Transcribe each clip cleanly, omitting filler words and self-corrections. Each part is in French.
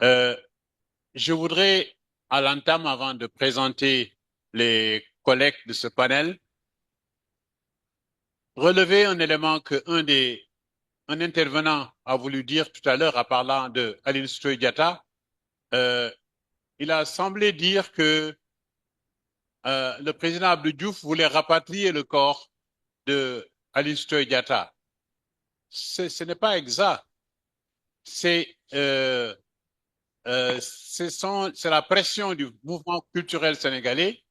Euh, je voudrais, à l'entame, avant de présenter les collègues de ce panel, relever un élément que un intervenant a voulu dire tout à l'heure en parlant de Aline Sitoé Diatta. Euh, il a semblé dire que le président Abdou Diouf voulait rapatrier le corps de Aline Sitoé Diatta. Ce n'est pas exact. C'est c'est la pression du mouvement culturel sénégalais,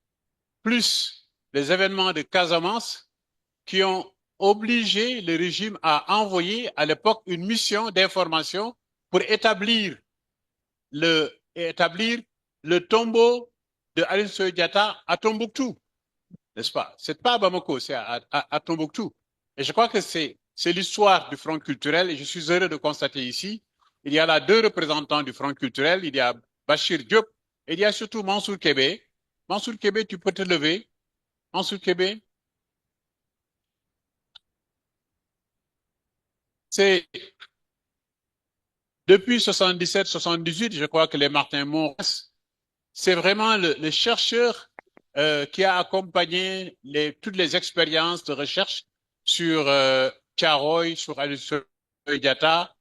plus les événements de Casamance qui ont obligé le régime à envoyer à l'époque une mission d'information pour établir le tombeau de Aline Sitoé Diatta à Tombouctou, n'est-ce pas? C'est pas à Bamako, c'est à Tombouctou. Et je crois que c'est l'histoire du Front culturel et je suis heureux de constater ici, il y a là deux représentants du Front culturel, il y a Bachir Diop et il y a surtout Mansour Kébé. Mansour Kébé, tu peux te lever. Mansour Kébé, c'est depuis 77-78, je crois que les Martin Maurès, c'est vraiment le chercheur qui a accompagné toutes les expériences de recherche sur Thiaroye, sur Aliou Diatta.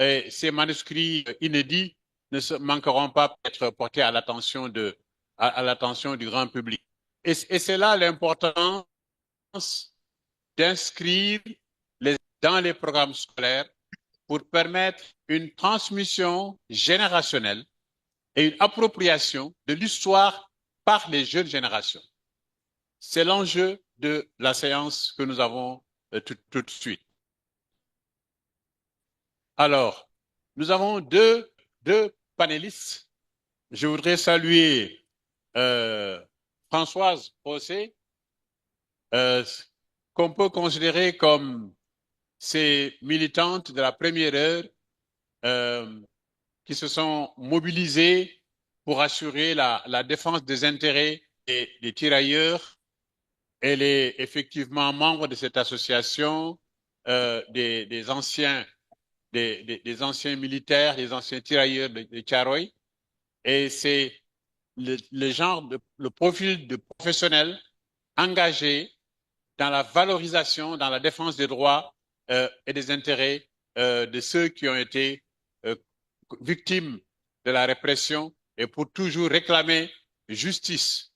Et ces manuscrits inédits ne se manqueront pas d'être portés à à l'attention du grand public. Et c'est là l'importance d'inscrire dans les programmes scolaires pour permettre une transmission générationnelle et une appropriation de l'histoire par les jeunes générations. C'est l'enjeu de la séance que nous avons tout de suite. Alors, nous avons deux panélistes. Je voudrais saluer euh, Françoise Rossé, euh, qu'on peut considérer comme ces militantes de la première heure euh, qui se sont mobilisées pour assurer la défense des intérêts des tirailleurs. Elle est effectivement membre de cette association des anciens, des anciens militaires, des anciens tirailleurs de Tcharoy. Et c'est le profil de professionnel engagé dans la valorisation, dans la défense des droits et des intérêts de ceux qui ont été euh, victimes de la répression et pour toujours réclamer justice.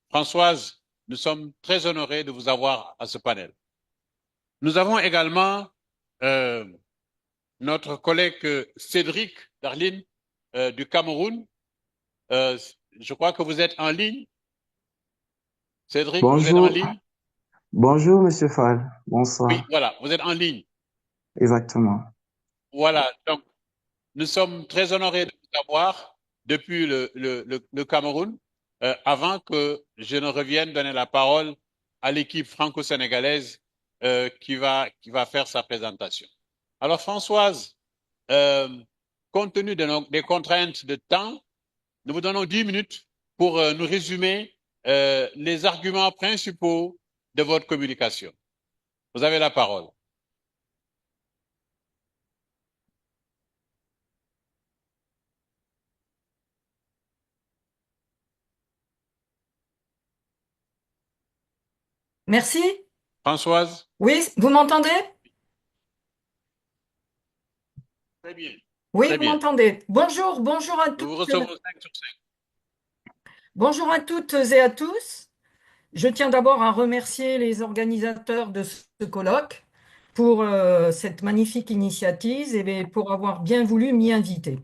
Françoise, nous sommes très honorés de vous avoir à ce panel. Nous avons également euh, notre collègue Cédric Darline du Cameroun. Euh, je crois que vous êtes en ligne. Cédric, vous êtes en Bonjour, ligne? bonjour Monsieur Fall, Oui, bonsoir, voilà, vous êtes en ligne. exactement. Voilà, donc nous sommes très honorés de vous avoir depuis le Cameroun, avant que je ne revienne donner la parole à l'équipe franco-sénégalaise qui va faire sa présentation. Alors Françoise, euh, compte tenu des contraintes de temps, nous vous donnons 10 minutes pour nous résumer les arguments principaux de votre communication. Vous avez la parole. Merci. Françoise? Oui, vous m'entendez? Très bien, Oui, très vous bien. m'entendez. Bonjour, Nous vous recevons 5 sur 5. bonjour à toutes et à tous. Je tiens d'abord à remercier les organisateurs de ce colloque pour cette magnifique initiative et pour avoir bien voulu m'y inviter.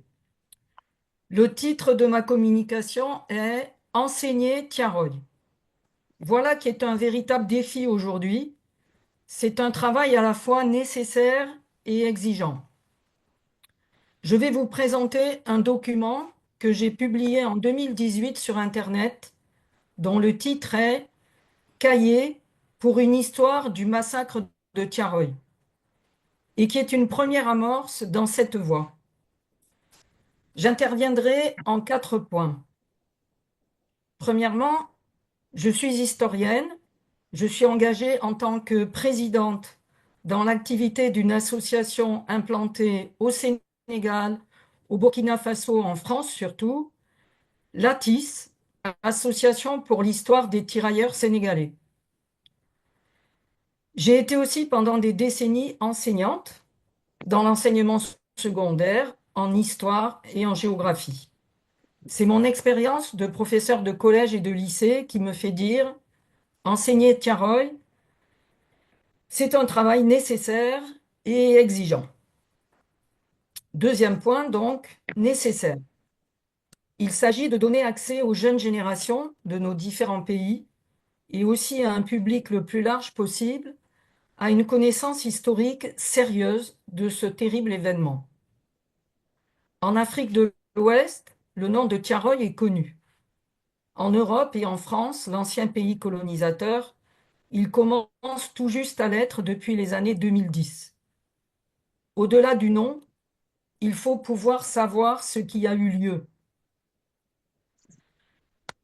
Le titre de ma communication est Enseigner Tiaroy. Voilà qui est un véritable défi aujourd'hui. C'est un travail à la fois nécessaire et exigeant. Je vais vous présenter un document que j'ai publié en 2018 sur Internet, dont le titre est Cahier pour une histoire du massacre de Tiaroy, et qui est une première amorce dans cette voie. J'interviendrai en 4 points. Premièrement, je suis historienne, je suis engagée en tant que présidente dans l'activité d'une association implantée au Sénégal, au Burkina Faso, en France surtout, l'ATIS, Association pour l'histoire des tirailleurs sénégalais. J'ai été aussi pendant des décennies enseignante dans l'enseignement secondaire, en histoire et en géographie. C'est mon expérience de professeur de collège et de lycée qui me fait dire, enseigner Tiaroy, c'est un travail nécessaire et exigeant. Deuxième point, donc, nécessaire. Il s'agit de donner accès aux jeunes générations de nos différents pays et aussi à un public le plus large possible à une connaissance historique sérieuse de ce terrible événement. En Afrique de l'Ouest, le nom de Tiaroy est connu. En Europe et en France, l'ancien pays colonisateur, il commence tout juste à l'être depuis les années 2010. Au-delà du nom, il faut pouvoir savoir ce qui a eu lieu.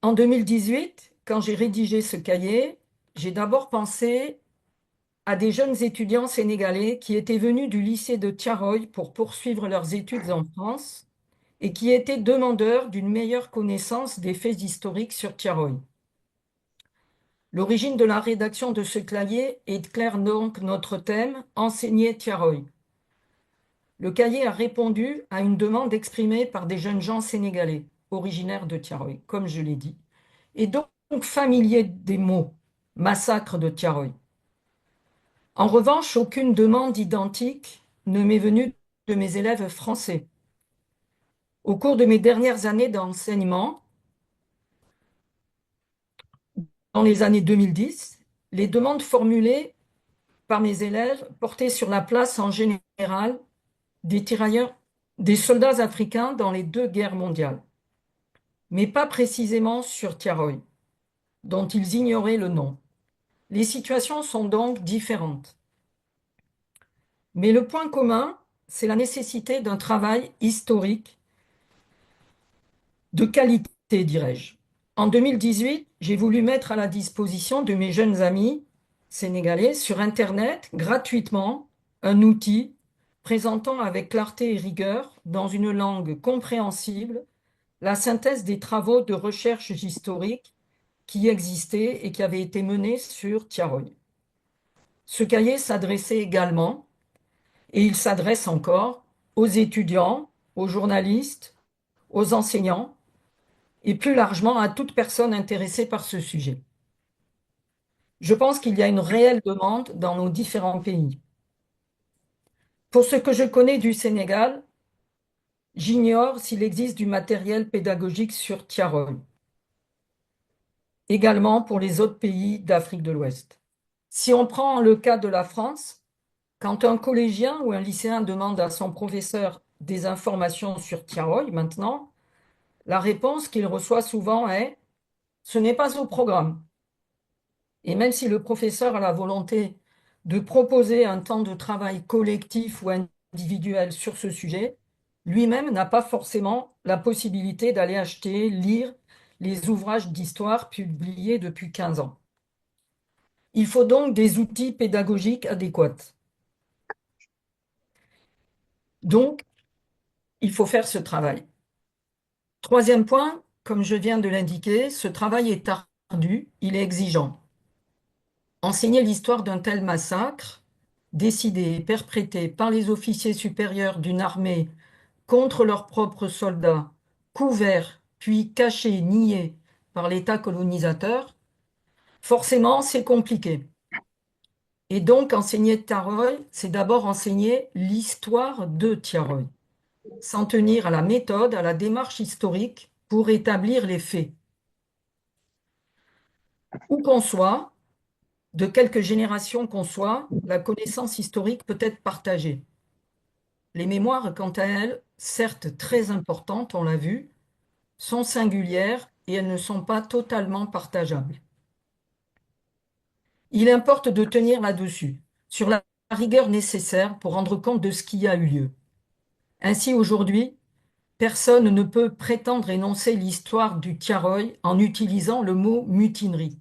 En 2018, quand j'ai rédigé ce cahier, j'ai d'abord pensé à des jeunes étudiants sénégalais qui étaient venus du lycée de Tiaroy pour poursuivre leurs études en France et qui étaient demandeurs d'une meilleure connaissance des faits historiques sur Tiaroy. L'origine de la rédaction de ce cahier éclaire donc notre thème, enseigner Tiaroy. Le cahier a répondu à une demande exprimée par des jeunes gens sénégalais, originaires de Tiaroy, comme je l'ai dit, et donc familiers des mots massacre de Tiaroy. En revanche, aucune demande identique ne m'est venue de mes élèves français. Au cours de mes dernières années d'enseignement, dans les années 2010, les demandes formulées par mes élèves portaient sur la place en général des tirailleurs, des soldats africains dans les deux guerres mondiales, mais pas précisément sur Tiaroy, dont ils ignoraient le nom. Les situations sont donc différentes. Mais le point commun, c'est la nécessité d'un travail historique de qualité, dirais-je. En 2018, j'ai voulu mettre à la disposition de mes jeunes amis sénégalais sur Internet, gratuitement, un outil présentant avec clarté et rigueur, dans une langue compréhensible, la synthèse des travaux de recherche historique qui existaient et qui avaient été menés sur Tiaroy. Ce cahier s'adressait également, et il s'adresse encore, aux étudiants, aux journalistes, aux enseignants, et plus largement à toute personne intéressée par ce sujet. Je pense qu'il y a une réelle demande dans nos différents pays. Pour ce que je connais du Sénégal, j'ignore s'il existe du matériel pédagogique sur Tiaroy. Également pour les autres pays d'Afrique de l'Ouest. Si on prend le cas de la France, quand un collégien ou un lycéen demande à son professeur des informations sur Tiaroy maintenant, la réponse qu'il reçoit souvent est « ce n'est pas au programme ». Et même si le professeur a la volonté de proposer un temps de travail collectif ou individuel sur ce sujet, lui-même n'a pas forcément la possibilité d'aller acheter, lire les ouvrages d'histoire publiés depuis 15 ans. Il faut donc des outils pédagogiques adéquats. Donc, il faut faire ce travail. Troisième point, comme je viens de l'indiquer, ce travail est ardu, il est exigeant. Enseigner l'histoire d'un tel massacre, décidé et perprété par les officiers supérieurs d'une armée contre leurs propres soldats, couverts, puis cachés, niés par l'État colonisateur, forcément c'est compliqué. Et donc enseigner Tiaroy, c'est d'abord enseigner l'histoire de Tiaroy, s'en tenir à la méthode, à la démarche historique pour établir les faits. Où qu'on soit, de quelques générations qu'on soit, la connaissance historique peut être partagée. Les mémoires, quant à elles, certes très importantes, on l'a vu, sont singulières et elles ne sont pas totalement partageables. Il importe de tenir là-dessus, sur la rigueur nécessaire pour rendre compte de ce qui a eu lieu. Ainsi, aujourd'hui, personne ne peut prétendre énoncer l'histoire du Tiaroy en utilisant le mot mutinerie.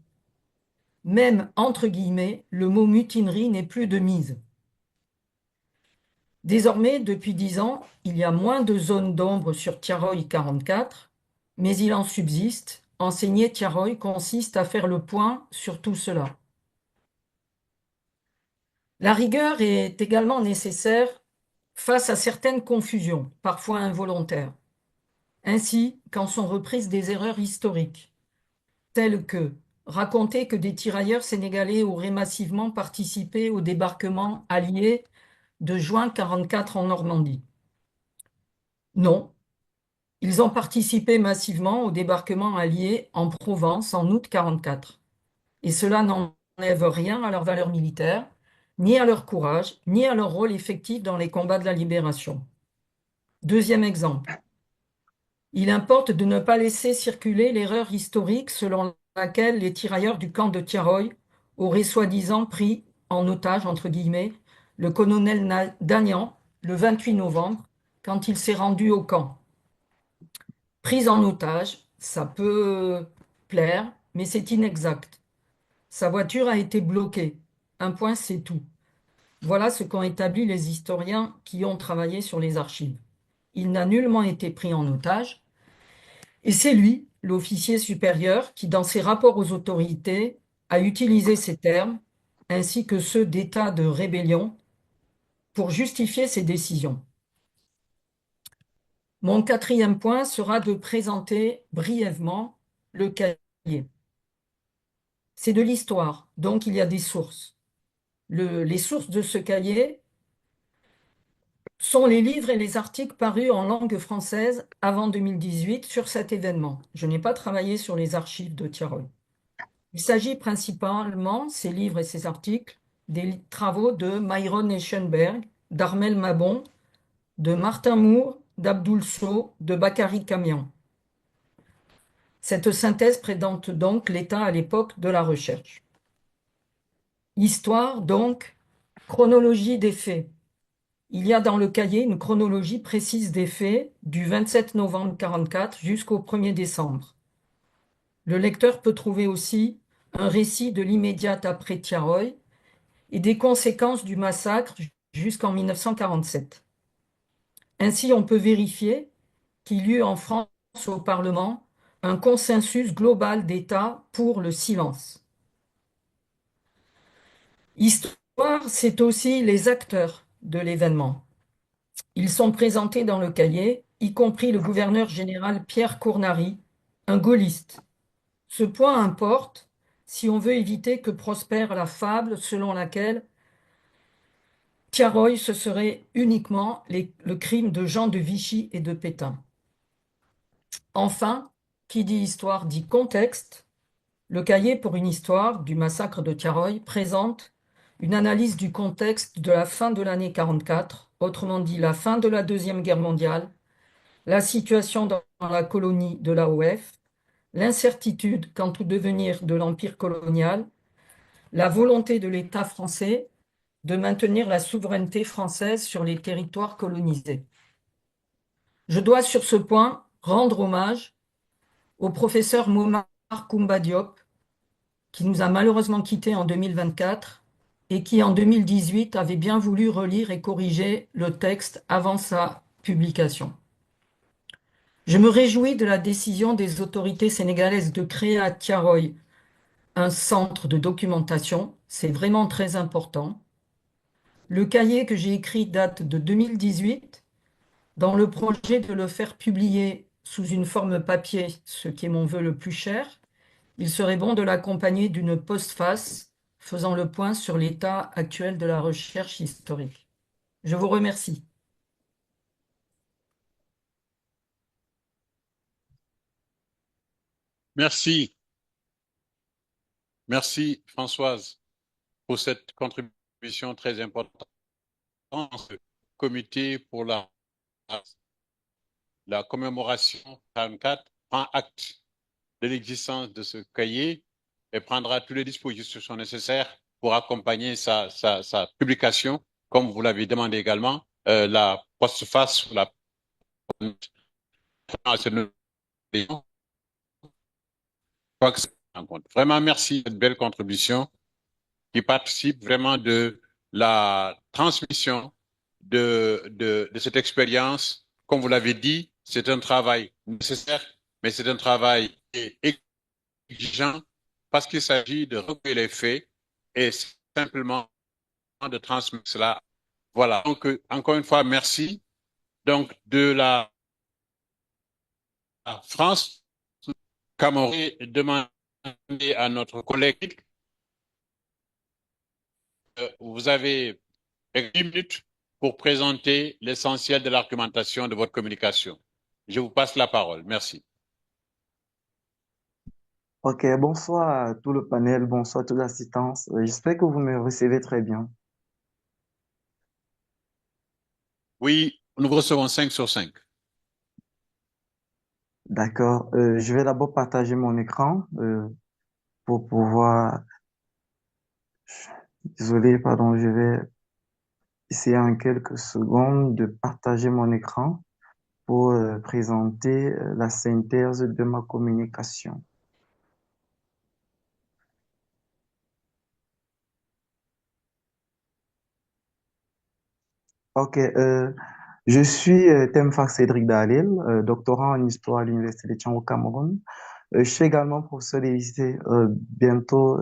Même, entre guillemets, le mot mutinerie n'est plus de mise. Désormais, depuis 10 ans, il y a moins de zones d'ombre sur Tiaroy 44, mais il en subsiste. Enseigner Tiaroy consiste à faire le point sur tout cela. La rigueur est également nécessaire face à certaines confusions, parfois involontaires. Ainsi, quand sont reprises des erreurs historiques, telles que raconter que des tirailleurs sénégalais auraient massivement participé au débarquement allié de juin 44 en Normandie. Non, ils ont participé massivement au débarquement allié en Provence en août 44. Et cela n'enlève rien à leur valeur militaire, ni à leur courage, ni à leur rôle effectif dans les combats de la libération. Deuxième exemple, il importe de ne pas laisser circuler l'erreur historique selon laquelle les tirailleurs du camp de Tiaroy auraient soi-disant pris en otage, entre guillemets, le colonel Dagnan le 28 novembre quand il s'est rendu au camp. Prise en otage, ça peut plaire, mais c'est inexact. Sa voiture a été bloquée. Un point, c'est tout. Voilà ce qu'ont établi les historiens qui ont travaillé sur les archives. Il n'a nullement été pris en otage, et c'est lui, l'officier supérieur, qui, dans ses rapports aux autorités, a utilisé ces termes, ainsi que ceux d'état de rébellion, pour justifier ses décisions. Mon quatrième point sera de présenter brièvement le cahier. C'est de l'histoire, donc il y a des sources. Les sources de ce cahier sont les livres et les articles parus en langue française avant 2018 sur cet événement. Je n'ai pas travaillé sur les archives de Tiaroy. Il s'agit principalement, ces livres et ces articles, des travaux de Myron Eschenberg, d'Armel Mabon, de Martin Moore, d'Abdoul Sow, de Bakary Kamian. Cette synthèse présente donc l'état à l'époque de la recherche. Histoire, donc, chronologie des faits. Il y a dans le cahier une chronologie précise des faits du 27 novembre 1944 jusqu'au 1er décembre. Le lecteur peut trouver aussi un récit de l'immédiat après Tiaroy et des conséquences du massacre jusqu'en 1947. Ainsi, on peut vérifier qu'il y eut en France au Parlement un consensus global d'État pour le silence. Histoire, c'est aussi les acteurs de l'événement. Ils sont présentés dans le cahier, y compris le gouverneur général Pierre Cournary, un gaulliste. Ce point importe si on veut éviter que prospère la fable selon laquelle Tiaroy, ce serait uniquement le crime de Jean de Vichy et de Pétain. Enfin, qui dit histoire dit contexte. Le cahier pour une histoire du massacre de Tiaroy présente une analyse du contexte de la fin de l'année 44, autrement dit la fin de la Deuxième Guerre mondiale, la situation dans la colonie de l'AOF, l'incertitude quant au devenir de l'empire colonial, la volonté de l'État français de maintenir la souveraineté française sur les territoires colonisés. Je dois sur ce point rendre hommage au professeur Momar Koumba Diop, qui nous a malheureusement quittés en 2024 et qui en 2018 avait bien voulu relire et corriger le texte avant sa publication. Je me réjouis de la décision des autorités sénégalaises de créer à Tiaroy un centre de documentation. C'est vraiment très important. Le cahier que j'ai écrit date de 2018. Dans le projet de le faire publier sous une forme papier, ce qui est mon vœu le plus cher, il serait bon de l'accompagner d'une postface faisant le point sur l'état actuel de la recherche historique. Je vous remercie. Merci. Merci, Françoise, pour cette contribution très importante. Ce comité pour la commémoration 44 prend acte de l'existence de ce cahier et prendra toutes les dispositions nécessaires pour accompagner sa publication, comme vous l'avez demandé également, la postface ou la Vraiment, merci de cette belle contribution qui participe vraiment de la transmission de cette expérience. Comme vous l'avez dit, c'est un travail nécessaire, mais c'est un travail exigeant parce qu'il s'agit de recueillir les faits et simplement de transmettre cela. Voilà. Donc, encore une fois, merci. Donc, de la France, Cameroun, demander à notre collègue, vous avez 10 minutes pour présenter l'essentiel de l'argumentation de votre communication. Je vous passe la parole. Merci. Ok, bonsoir à tout le panel, bonsoir à toute l'assistance. J'espère que vous me recevez très bien. Oui, nous recevons 5 sur 5. D'accord. Je vais d'abord partager mon écran pour pouvoir... Désolé, pardon, je vais essayer en quelques secondes de partager mon écran pour présenter la synthèse de ma communication. Ok, je suis Temfak Cédric Dalil, doctorant en histoire à l'Université de Thiès au Cameroun. Je suis également professeur de lycée, bientôt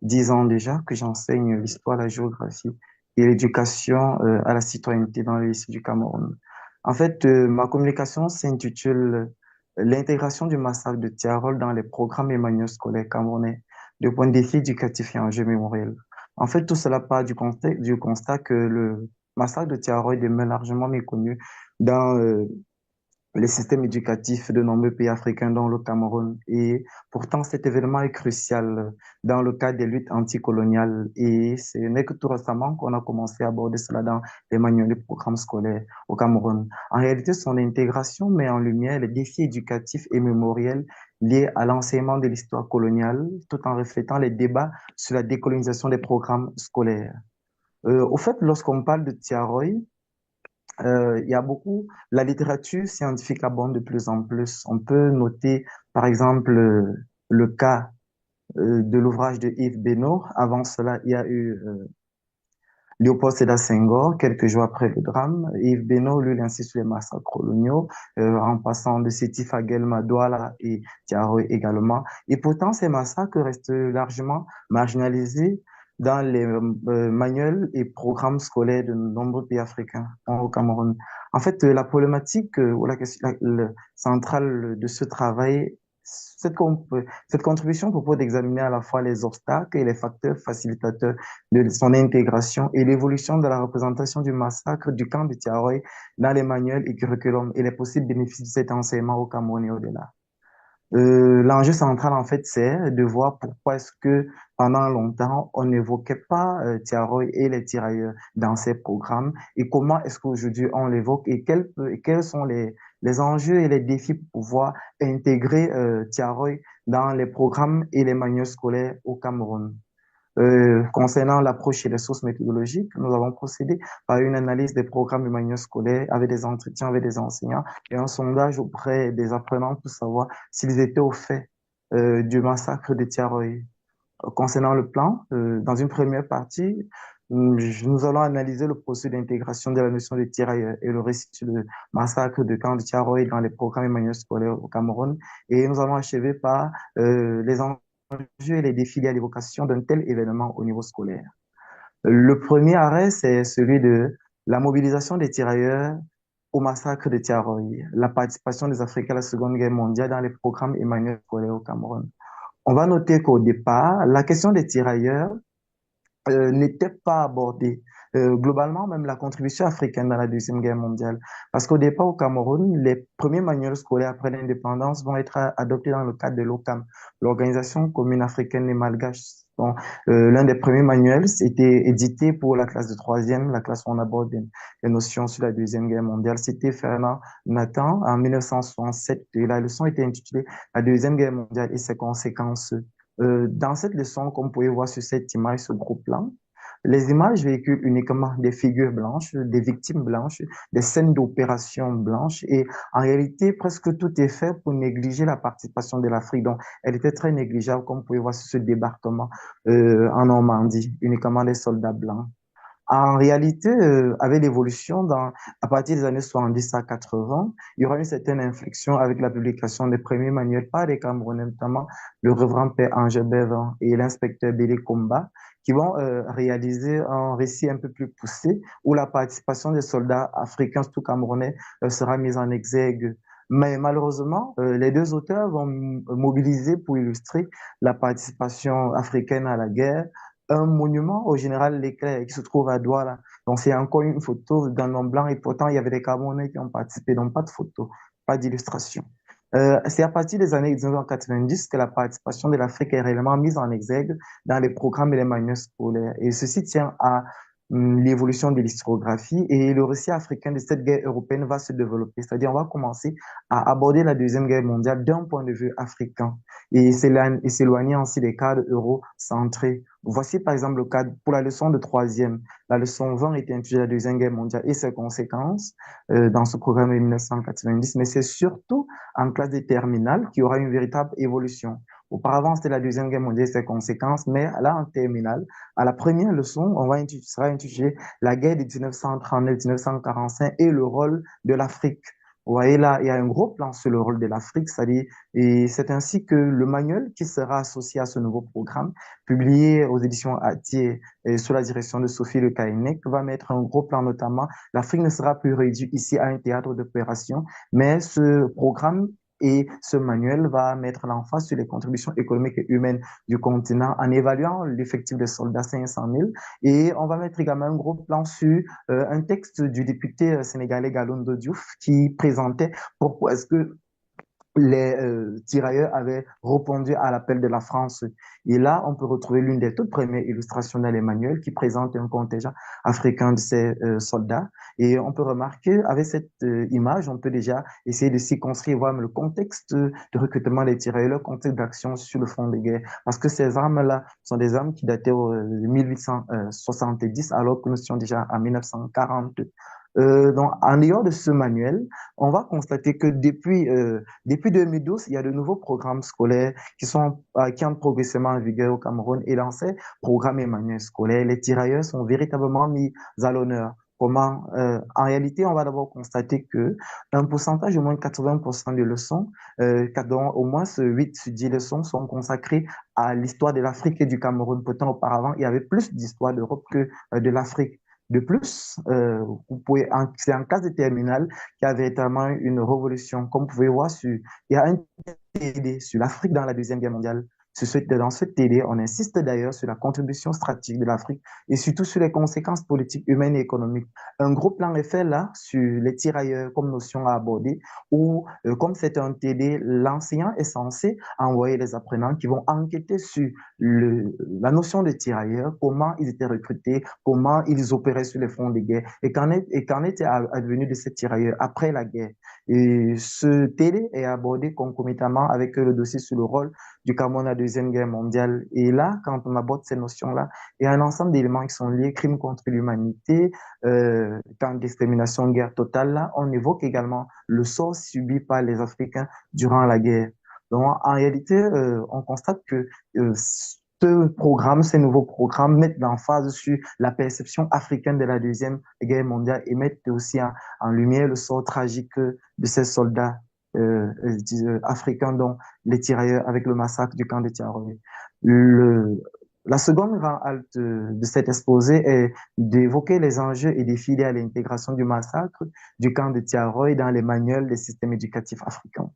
10 ans déjà que j'enseigne l'histoire, la géographie et l'éducation à la citoyenneté dans le lycée du Cameroun. En fait, ma communication s'intitule L'intégration du massacre de Tiarol dans les programmes et manuels scolaires camerounais, de point de défi éducatif et enjeu mémoriel. En fait, tout cela part du constat que le massacre de Tiaroy demeure largement méconnu dans les systèmes éducatifs de nombreux pays africains, dont le Cameroun. Et pourtant, cet événement est crucial dans le cadre des luttes anticoloniales. Et ce n'est que tout récemment qu'on a commencé à aborder cela dans les manuels des programmes scolaires au Cameroun. En réalité, son intégration met en lumière les défis éducatifs et mémoriels liés à l'enseignement de l'histoire coloniale, tout en reflétant les débats sur la décolonisation des programmes scolaires. Au fait, lorsqu'on parle de Tiaroy, il y a beaucoup, la littérature scientifique abonde de plus en plus. On peut noter, par exemple, le cas de l'ouvrage de Yves Benoît. Avant cela, il y a eu Léopold Sédar Senghor, quelques jours après le drame. Yves Benoît, lui, il insiste sur les massacres coloniaux, en passant de Sétif à Guelma, Douala et Tiaroy également. Et pourtant, ces massacres restent largement marginalisés dans les manuels et programmes scolaires de nombreux pays africains au Cameroun. En fait, la problématique ou la question centrale de ce travail, cette contribution propose d'examiner à la fois les obstacles et les facteurs facilitateurs de son intégration et l'évolution de la représentation du massacre du camp de Tiaroy dans les manuels et curriculums et les possibles bénéfices de cet enseignement au Cameroun et au-delà. L'enjeu central, en fait, c'est de voir pourquoi est-ce que pendant longtemps, on n'évoquait pas Tiaroy et les tirailleurs dans ces programmes et comment est-ce qu'aujourd'hui on l'évoque et quels sont les enjeux et les défis pour pouvoir intégrer Tiaroy dans les programmes et les manuels scolaires au Cameroun. Concernant l'approche et les sources méthodologiques, nous avons procédé par une analyse des programmes et manuels scolaires avec des entretiens avec des enseignants et un sondage auprès des apprenants pour savoir s'ils étaient au fait du massacre de Tiaroy. Concernant le plan, dans une première partie, nous allons analyser le processus d'intégration de la notion de tirailleur et le récit sur le massacre de camp de Tiaroy dans les programmes et manuels scolaires au Cameroun. Et nous allons achever par les enjeux et les défis liés à l'évocation d'un tel événement au niveau scolaire. Le premier arrêt, c'est celui de la mobilisation des tirailleurs au massacre de Tiaroy, la participation des Africains à la Seconde Guerre mondiale dans les programmes et manuels scolaires au Cameroun. On va noter qu'au départ, la question des tirailleurs n'était pas abordée. Globalement, même la contribution africaine dans la Deuxième Guerre mondiale. Parce qu'au départ, au Cameroun, les premiers manuels scolaires après l'indépendance vont être adoptés dans le cadre de l'OCAM, l'Organisation commune africaine et malgache. Donc, l'un des premiers manuels était édité pour la classe de troisième, la classe où on aborde les notions sur la Deuxième Guerre mondiale. C'était Fernand Nathan en 1967 et la leçon était intitulée La Deuxième Guerre mondiale et ses conséquences. Dans cette leçon, comme vous pouvez voir sur cette image, ce gros plan, les images véhiculent uniquement des figures blanches, des victimes blanches, des scènes d'opération blanches et en réalité, presque tout est fait pour négliger la participation de l'Afrique. Donc, elle était très négligeable, comme vous pouvez voir sur ce débarquement en Normandie, uniquement des soldats blancs. En réalité, avec l'évolution à partir des années 70 à 80, il y aura une certaine inflexion avec la publication des premiers manuels par les Camerounais, notamment le révérend Père Angèle Bévan et l'inspecteur Bélé Komba, qui vont réaliser un récit un peu plus poussé où la participation des soldats africains, surtout camerounais, sera mise en exergue. Mais malheureusement, les deux auteurs vont mobiliser pour illustrer la participation africaine à la guerre un monument au général Leclerc qui se trouve à Douala. Donc, c'est encore une photo dans le blanc et pourtant, il y avait des Camerounais qui ont participé, donc pas de photo, pas d'illustration. C'est à partir des années 1990 que la participation de l'Afrique est réellement mise en exergue dans les programmes et les manuels scolaires. Et ceci tient à l'évolution de l'historiographie et le récit africain de cette guerre européenne va se développer. C'est-à-dire, on va commencer à aborder la Deuxième Guerre mondiale d'un point de vue africain et s'éloigner ainsi des cadres eurocentrés. Voici par exemple le cadre pour la leçon de troisième. La leçon 20 était intitulée La Deuxième Guerre mondiale et ses conséquences dans ce programme de 1990, mais c'est surtout en classe de terminale qu'il y aura une véritable évolution. Auparavant, c'était la Deuxième Guerre mondiale et ses conséquences, mais là, en terminale, à la première leçon, sera intitulée La guerre de 1939-1945 et le rôle de l'Afrique. Vous voyez là, il y a un gros plan sur le rôle de l'Afrique, c'est-à-dire, et c'est ainsi que le manuel qui sera associé à ce nouveau programme, publié aux éditions Atier et sous la direction de Sophie Le Caïnec, va mettre un gros plan notamment. L'Afrique ne sera plus réduite ici à un théâtre d'opération, mais ce programme et ce manuel va mettre l'emphase sur les contributions économiques et humaines du continent en évaluant l'effectif des soldats 500 000. Et on va mettre également un gros plan sur un texte du député sénégalais Galondo Diouf qui présentait pourquoi est-ce que les tirailleurs avaient répondu à l'appel de la France. Et là, on peut retrouver l'une des toutes premières illustrations dans les manuels qui présente un contingent africain de ces soldats. Et on peut remarquer, avec cette image, on peut déjà essayer de s'y construire, voir le contexte de recrutement des tirailleurs, le contexte d'action sur le front de guerre. Parce que ces armes-là sont des armes qui dataient de 1870, alors que nous sommes déjà en 1940. Donc, en dehors de ce manuel, on va constater que depuis 2012, il y a de nouveaux programmes scolaires qui entrent progressivement en vigueur au Cameroun et dans ces programmes et manuels scolaires, les tirailleurs sont véritablement mis à l'honneur. Comment, en réalité, on va d'abord constater que un pourcentage de moins de 80% des leçons, dont au moins 8 sur 10 leçons sont consacrées à l'histoire de l'Afrique et du Cameroun. Pourtant, auparavant, il y avait plus d'histoire d'Europe que de l'Afrique. De plus, c'est en classe de terminale qu'il y a véritablement une révolution. Comme vous pouvez voir, il y a un TD sur l'Afrique dans la Deuxième Guerre mondiale. Dans ce TD, on insiste d'ailleurs sur la contribution stratégique de l'Afrique et surtout sur les conséquences politiques, humaines et économiques. Un gros plan est fait là sur les tirailleurs comme notion à aborder où, comme c'est un TD, l'enseignant est censé envoyer les apprenants qui vont enquêter sur la notion de tirailleurs, comment ils étaient recrutés, comment ils opéraient sur les fronts de guerre et qu'en était advenu de ces tirailleurs après la guerre. Et ce TD est abordé concomitamment avec le dossier sur le rôle du Cameroun à la Deuxième Guerre mondiale. Et là, quand on aborde ces notions-là, il y a un ensemble d'éléments qui sont liés, crimes contre l'humanité, camps d'extermination, guerre totale. Là, on évoque également le sort subi par les Africains durant la guerre. Donc, en réalité, on constate que ces nouveaux programmes mettent l'emphase sur la perception africaine de la Deuxième Guerre mondiale et mettent aussi en lumière le sort tragique de ces soldats africains, dont les tirailleurs avec le massacre du camp de Tiaroy. La seconde grande halte de cet exposé est d'évoquer les enjeux et défis liés à l'intégration du massacre du camp de Tiaroy dans les manuels des systèmes éducatifs africains.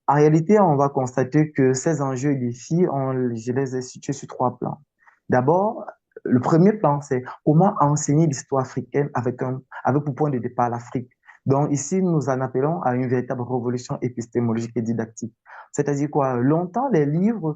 En réalité, on va constater que ces enjeux et défis, je les ai situés sur trois plans. D'abord, le premier plan, c'est comment enseigner l'histoire africaine avec pour point de départ l'Afrique. Donc ici, nous en appelons à une véritable révolution épistémologique et didactique. C'est-à-dire quoi? Longtemps, les livres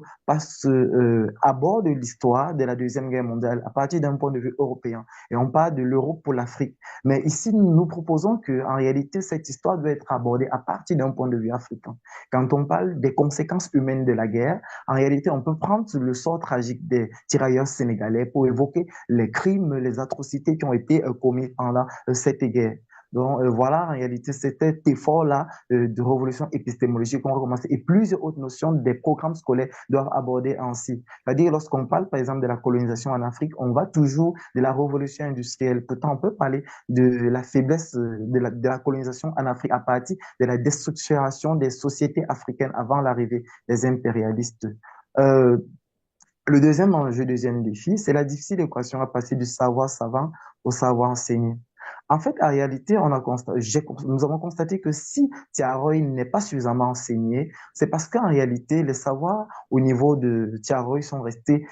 abordent l'histoire de la Deuxième Guerre mondiale à partir d'un point de vue européen. Et on parle de l'Europe pour l'Afrique. Mais ici, nous proposons que, en réalité, cette histoire doit être abordée à partir d'un point de vue africain. Quand on parle des conséquences humaines de la guerre, en réalité, on peut prendre le sort tragique des tirailleurs sénégalais pour évoquer les crimes, les atrocités qui ont été commis pendant cette guerre. Donc voilà, en réalité, c'est cet effort-là de révolution épistémologique qu'on va commencer et plusieurs autres notions des programmes scolaires doivent aborder ainsi. C'est-à-dire, lorsqu'on parle, par exemple, de la colonisation en Afrique, on va toujours de la révolution industrielle. Pourtant, on peut parler de la faiblesse de la colonisation en Afrique à partir de la déstructuration des sociétés africaines avant l'arrivée des impérialistes. Euh, le deuxième enjeu, deuxième défi, c'est la difficile équation à passer du savoir savant au savoir enseigné. En fait, en réalité, nous avons constaté que si Tiaroy n'est pas suffisamment enseigné, c'est parce qu'en réalité, les savoirs au niveau de Tiaroy sont restés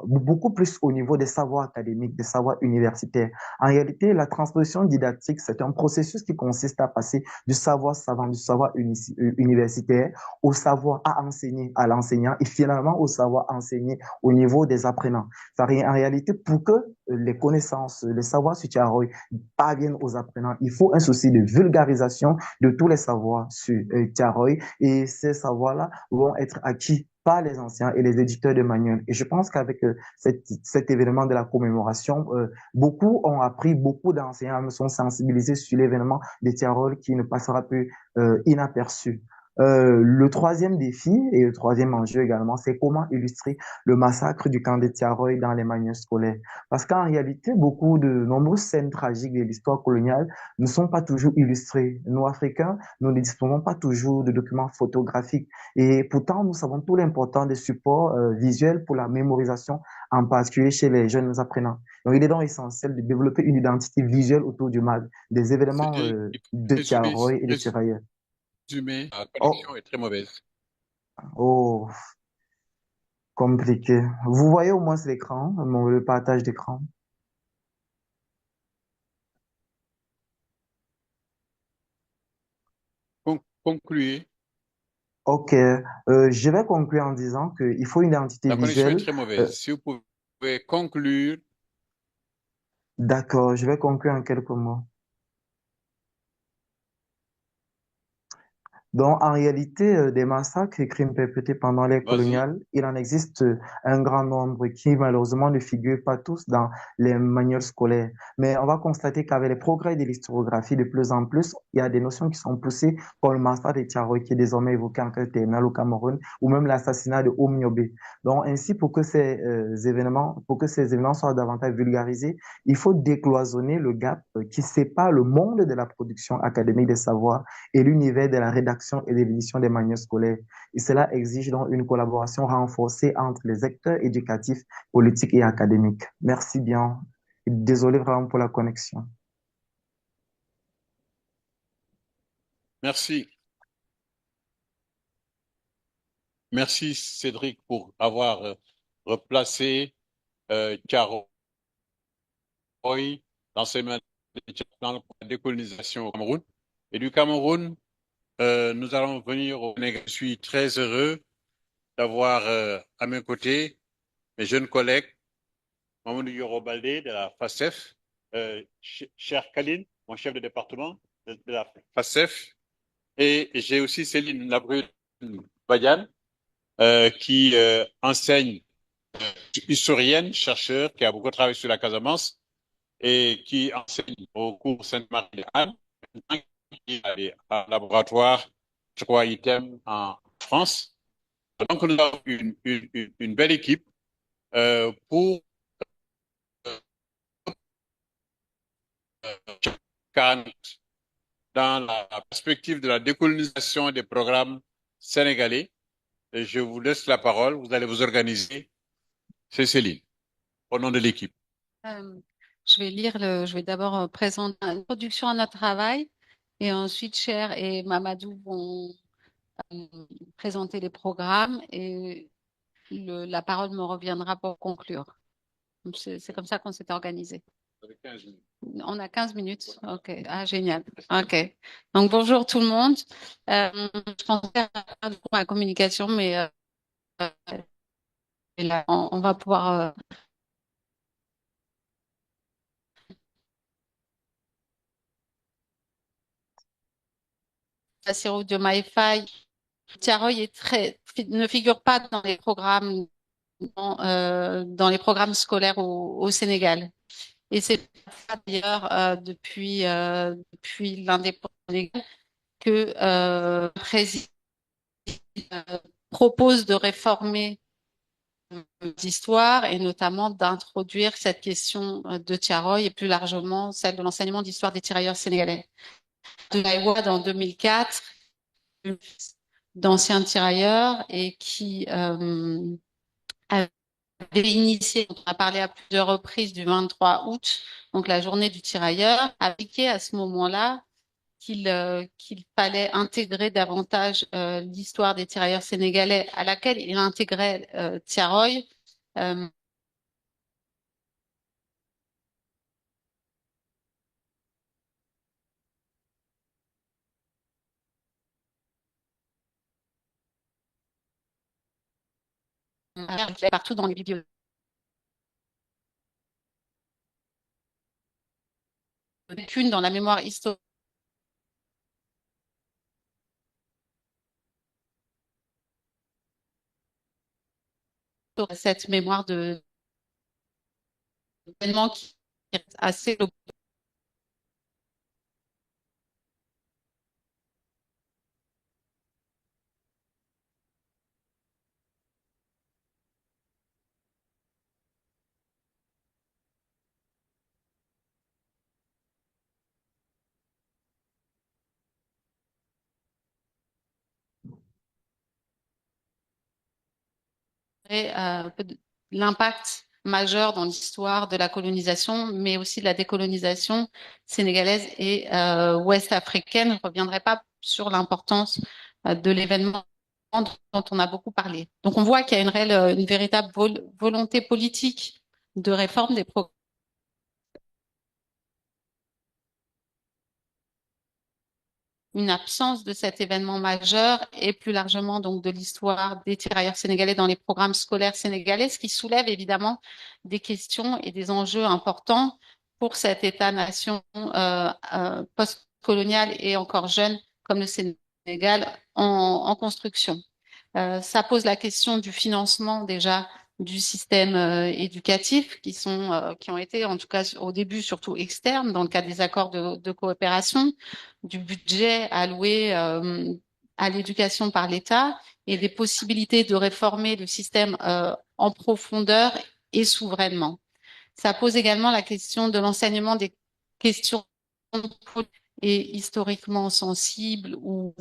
beaucoup plus au niveau des savoirs académiques, des savoirs universitaires. En réalité, la transposition didactique, c'est un processus qui consiste à passer du savoir savant, du savoir universitaire au savoir à enseigner à l'enseignant et finalement au savoir enseigner au niveau des apprenants. En réalité, pour que les connaissances, les savoirs sur Tiaroy parviennent aux apprenants, il faut un souci de vulgarisation de tous les savoirs sur Tiaroy et ces savoirs-là vont être acquis par les anciens et les éditeurs de manuels. Et je pense qu'avec cet événement de la commémoration, beaucoup ont appris, beaucoup d'enseignants sont sensibilisés sur l'événement de Tiaroy qui ne passera plus inaperçu. Le troisième défi et le troisième enjeu également, c'est comment illustrer le massacre du camp de Tiaroy dans les manuels scolaires. Parce qu'en réalité, beaucoup de nombreuses scènes tragiques de l'histoire coloniale ne sont pas toujours illustrées. Nous, Africains, nous ne disposons pas toujours de documents photographiques. Et pourtant, nous savons tout l'important des supports visuels pour la mémorisation, en particulier chez les jeunes apprenants. Donc, il est donc essentiel de développer une identité visuelle autour du MAG, des événements Cédric, il faut de résumer, Tiaroy et de Tirailleurs. résumer. La Oh, connexion est très mauvaise. oh, compliqué. Vous voyez au moins l'écran, le partage d'écran. Concluez. Ok, je vais conclure en disant qu'il faut une identité La connexion est visuelle. très mauvaise. Si vous pouvez conclure. D'accord, je vais conclure en quelques mots. Donc, en réalité, des massacres et crimes perpétrés pendant l'ère Vas-y. coloniale, il en existe un grand nombre qui, malheureusement, ne figurent pas tous dans les manuels scolaires. Mais on va constater qu'avec les progrès de l'historiographie, de plus en plus, il y a des notions qui sont poussées, comme le massacre de Tiaroy, qui est désormais évoqué en quel terminal au Cameroun, ou même l'assassinat de Omniobé. Donc, ainsi, pour que ces événements soient davantage vulgarisés, il faut décloisonner le gap qui sépare le monde de la production académique des savoirs et l'univers de la rédaction et de l'édition des manuels scolaires. Et cela exige donc une collaboration renforcée entre les acteurs éducatifs, politiques et académiques. Merci bien. Désolé vraiment pour la connexion. Merci. Merci, Cédric, pour avoir replacé Tiaroy l'enseignement dans la décolonisation au Cameroun. Et du Cameroun, nous allons venir au Sénégal. Je suis très heureux d'avoir à mes côtés mes jeunes collègues, Mamadou Yoro Baldé de la FACEF, cher Kaline, mon chef de département de la FACEF, et j'ai aussi Céline Labrune Badiane, qui enseigne, historienne, chercheur, qui a beaucoup travaillé sur la Casamance et qui enseigne au cours Sainte-Marie-de-Anne, qui est à laboratoire, je crois, ITEM en France. Donc, nous avons une belle équipe pour 40 dans la perspective de la décolonisation des programmes sénégalais. Et je vous laisse la parole. Vous allez vous organiser. C'est Céline, au nom de l'équipe. Je vais d'abord présenter une introduction à notre travail et ensuite Cher et Mamadou vont euh, présenter les programmes et la parole me reviendra pour conclure. C'est comme ça qu'on s'est organisé. On a 15 minutes. OK. Ah, génial. OK. Donc, bonjour tout le monde. Je pensais à la communication, mais là, on va pouvoir passer au de MyFi. Tiaroy ne figure pas dans les programmes, dans les programmes scolaires au Sénégal. Et c'est d'ailleurs depuis l'indépendance que le président propose de réformer d'histoire et notamment d'introduire cette question de Tiaroy et plus largement celle de l'enseignement d'histoire des tirailleurs sénégalais. De Maïwad en 2004, d'anciens tirailleurs et qui avait initié, on a parlé à plusieurs reprises du 23 août, donc la journée du tirailleur, appliqué à ce moment-là qu'il fallait intégrer davantage l'histoire des tirailleurs sénégalais à laquelle il intégrait Tiaroy. Partout dans les bibliothèques. Qu'une dans la mémoire historique. Cette mémoire de événements qui est assez l'impact majeur dans l'histoire de la colonisation, mais aussi de la décolonisation sénégalaise et ouest africaine. Je ne reviendrai pas sur l'importance de l'événement dont on a beaucoup parlé. Donc on voit qu'il y a une véritable volonté politique de réforme des programmes. Une absence de cet événement majeur et plus largement donc de l'histoire des tirailleurs sénégalais dans les programmes scolaires sénégalais, ce qui soulève évidemment des questions et des enjeux importants pour cet État-nation post-colonial et encore jeune comme le Sénégal en construction. Ça pose la question du financement déjà du système éducatif qui ont été en tout cas au début surtout externes dans le cadre des accords de coopération, du budget alloué à l'éducation par l'État et des possibilités de réformer le système en profondeur et souverainement. Ça pose également la question de l'enseignement des questions et historiquement sensibles ou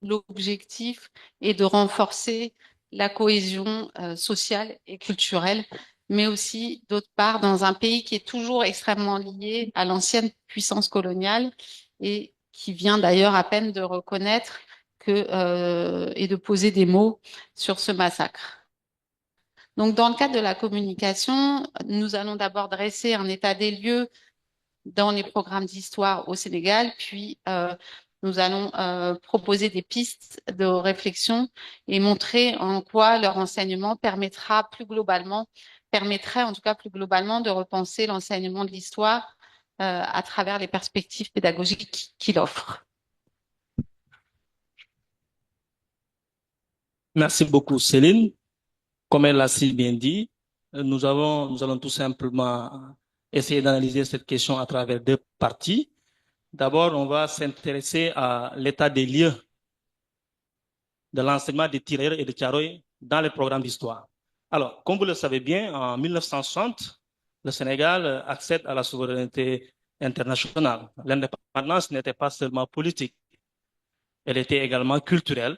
l'objectif est de renforcer la cohésion sociale et culturelle, mais aussi, d'autre part, dans un pays qui est toujours extrêmement lié à l'ancienne puissance coloniale et qui vient d'ailleurs à peine de reconnaître et de poser des mots sur ce massacre. Donc, dans le cadre de la communication, nous allons d'abord dresser un état des lieux dans les programmes d'histoire au Sénégal, puis nous allons proposer des pistes de réflexion et montrer en quoi leur enseignement permettrait en tout cas plus globalement de repenser l'enseignement de l'histoire à travers les perspectives pédagogiques qu'il offre. Merci beaucoup, Céline. Comme elle l'a si bien dit, nous allons tout simplement essayer d'analyser cette question à travers deux parties. D'abord, on va s'intéresser à l'état des lieux de l'enseignement des tirailleurs et des Tiaroy dans les programmes d'histoire. Alors, comme vous le savez bien, en 1960, le Sénégal accède à la souveraineté internationale. L'indépendance n'était pas seulement politique, elle était également culturelle.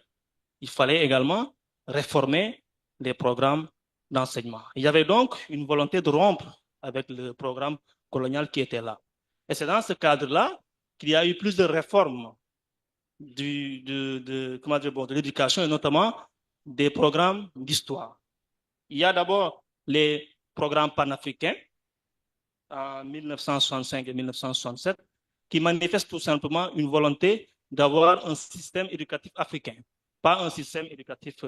Il fallait également réformer les programmes d'enseignement. Il y avait donc une volonté de rompre avec le programme colonial qui était là. Et c'est dans ce cadre-là qu'il y a eu plusieurs réformes de l'éducation et notamment des programmes d'histoire. Il y a d'abord les programmes panafricains en 1965 et 1967 qui manifestent tout simplement une volonté d'avoir un système éducatif africain, pas un système éducatif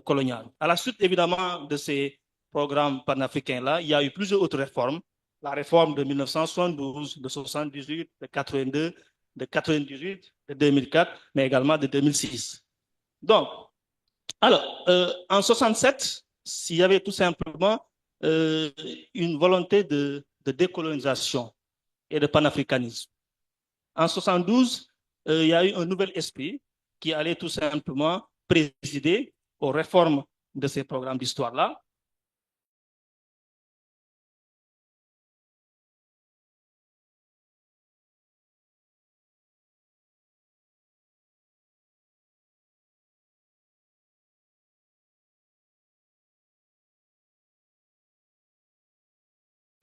colonial. À la suite, évidemment, de ces programmes panafricains-là, il y a eu plusieurs autres réformes. La réforme de 1972, de 78, de 82, de 98, de 2004, mais également de 2006. Donc, alors, en 67, s'il y avait tout simplement une volonté de décolonisation et de panafricanisme. En 72, il y a eu un nouvel esprit qui allait tout simplement présider aux réformes de ces programmes d'histoire-là.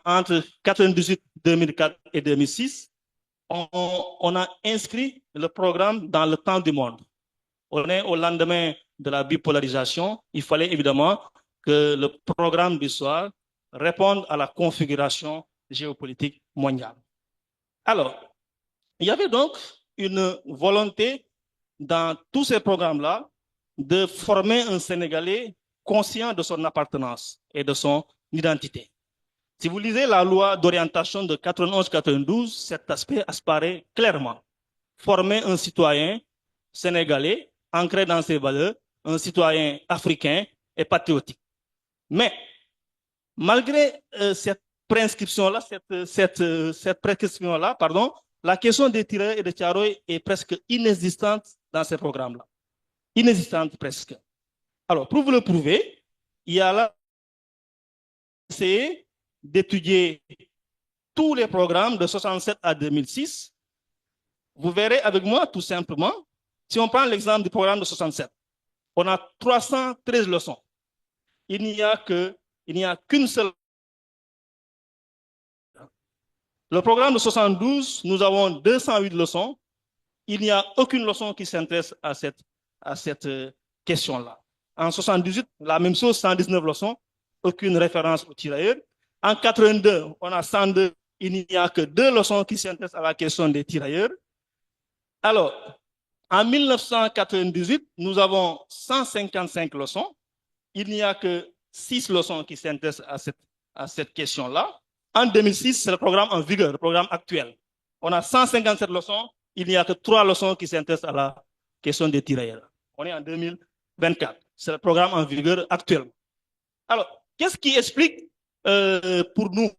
Entre 98, 2004 et 2006, on a inscrit le programme dans le temps du monde. On est au lendemain de la bipolarisation. Il fallait évidemment que le programme d'histoire réponde à la configuration géopolitique mondiale. Alors, il y avait donc une volonté dans tous ces programmes-là de former un Sénégalais conscient de son appartenance et de son identité. Si vous lisez la loi d'orientation de 91-92, cet aspect apparaît clairement. Former un citoyen sénégalais ancré dans ses valeurs, un citoyen africain et patriotique. Mais malgré cette prescription-là, cette prescription-là, pardon, la question des tirailleurs et des Thiaroye est presque inexistante dans ces programmes-là. Inexistante presque. Alors, pour vous le prouver, il y a là essayé d'étudier tous les programmes de 67 à 2006. Vous verrez avec moi, tout simplement, si on prend l'exemple du programme de 67, on a 313 leçons. Il n'y a qu'une seule. Le programme de 72, nous avons 208 leçons. Il n'y a aucune leçon qui s'intéresse à cette question-là. En 78, la même chose, 119 leçons, aucune référence aux tirailleurs. En 82, on a 102, il n'y a que 2 leçons qui s'intéressent à la question des tirailleurs. Alors, en 1998, nous avons 155 leçons. Il n'y a que 6 leçons qui s'intéressent à cette question-là. En 2006, c'est le programme en vigueur, le programme actuel. On a 157 leçons. Il n'y a que 3 leçons qui s'intéressent à la question des tirailleurs. On est en 2024. C'est le programme en vigueur actuel. Alors, qu'est-ce qui explique pour nous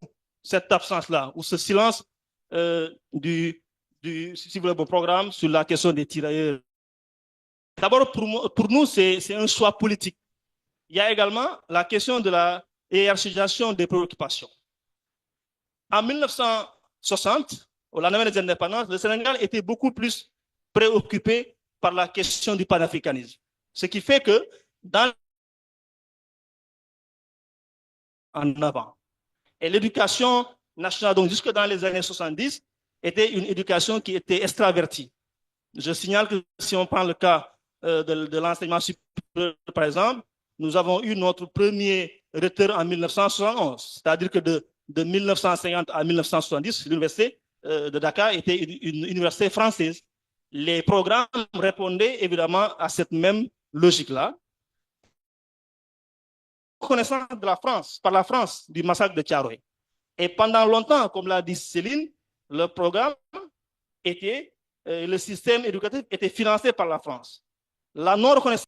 cette absence-là ou ce silence du programme sur la question des tirailleurs? D'abord, pour nous, c'est un choix politique. Il y a également la question de la hiérarchisation des préoccupations. En 1960, au lendemain des indépendances, le Sénégal était beaucoup plus préoccupé par la question du panafricanisme. Ce qui fait que en avant. Et l'éducation nationale, donc jusque dans les années 70, était une éducation qui était extravertie. Je signale que si on prend le cas de l'enseignement supérieur, par exemple, nous avons eu notre premier recteur en 1971, c'est-à-dire que de 1950 à 1970, l'université de Dakar était une université française. Les programmes répondaient évidemment à cette même logique-là. Reconnaissance de la France, par la France, du massacre de Thiaroye. Et pendant longtemps, comme l'a dit Céline, le programme était, le système éducatif était financé par la France. La non-reconnaissance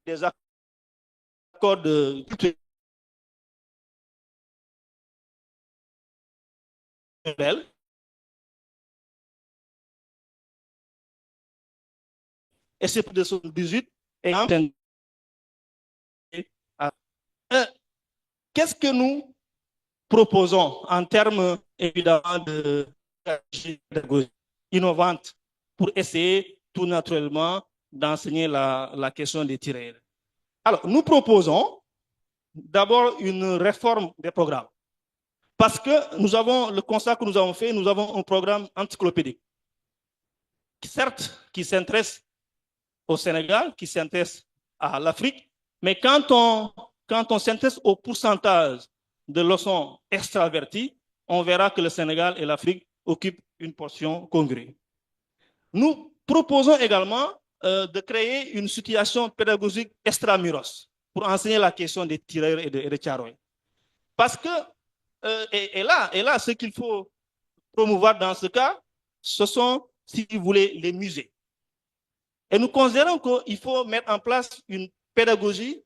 des accords de culturels et c'est de 78 et qu'est-ce que nous proposons en termes évidemment de pédagogie innovante pour essayer tout naturellement d'enseigner la question des tirailleurs? Alors, nous proposons d'abord une réforme des programmes. Parce que nous avons, le constat que nous avons fait, nous avons un programme encyclopédique. Certes, qui s'intéresse au Sénégal, qui s'intéresse à l'Afrique, mais quand on s'intéresse au pourcentage de leçons extraverties, on verra que le Sénégal et l'Afrique occupent une portion congrue. Nous proposons également de créer une situation pédagogique extramuros pour enseigner la question des tirailleurs et des Thiaroye. Parce que, et là, ce qu'il faut promouvoir dans ce cas, ce sont, si vous voulez, les musées. Et nous considérons qu'il faut mettre en place une pédagogie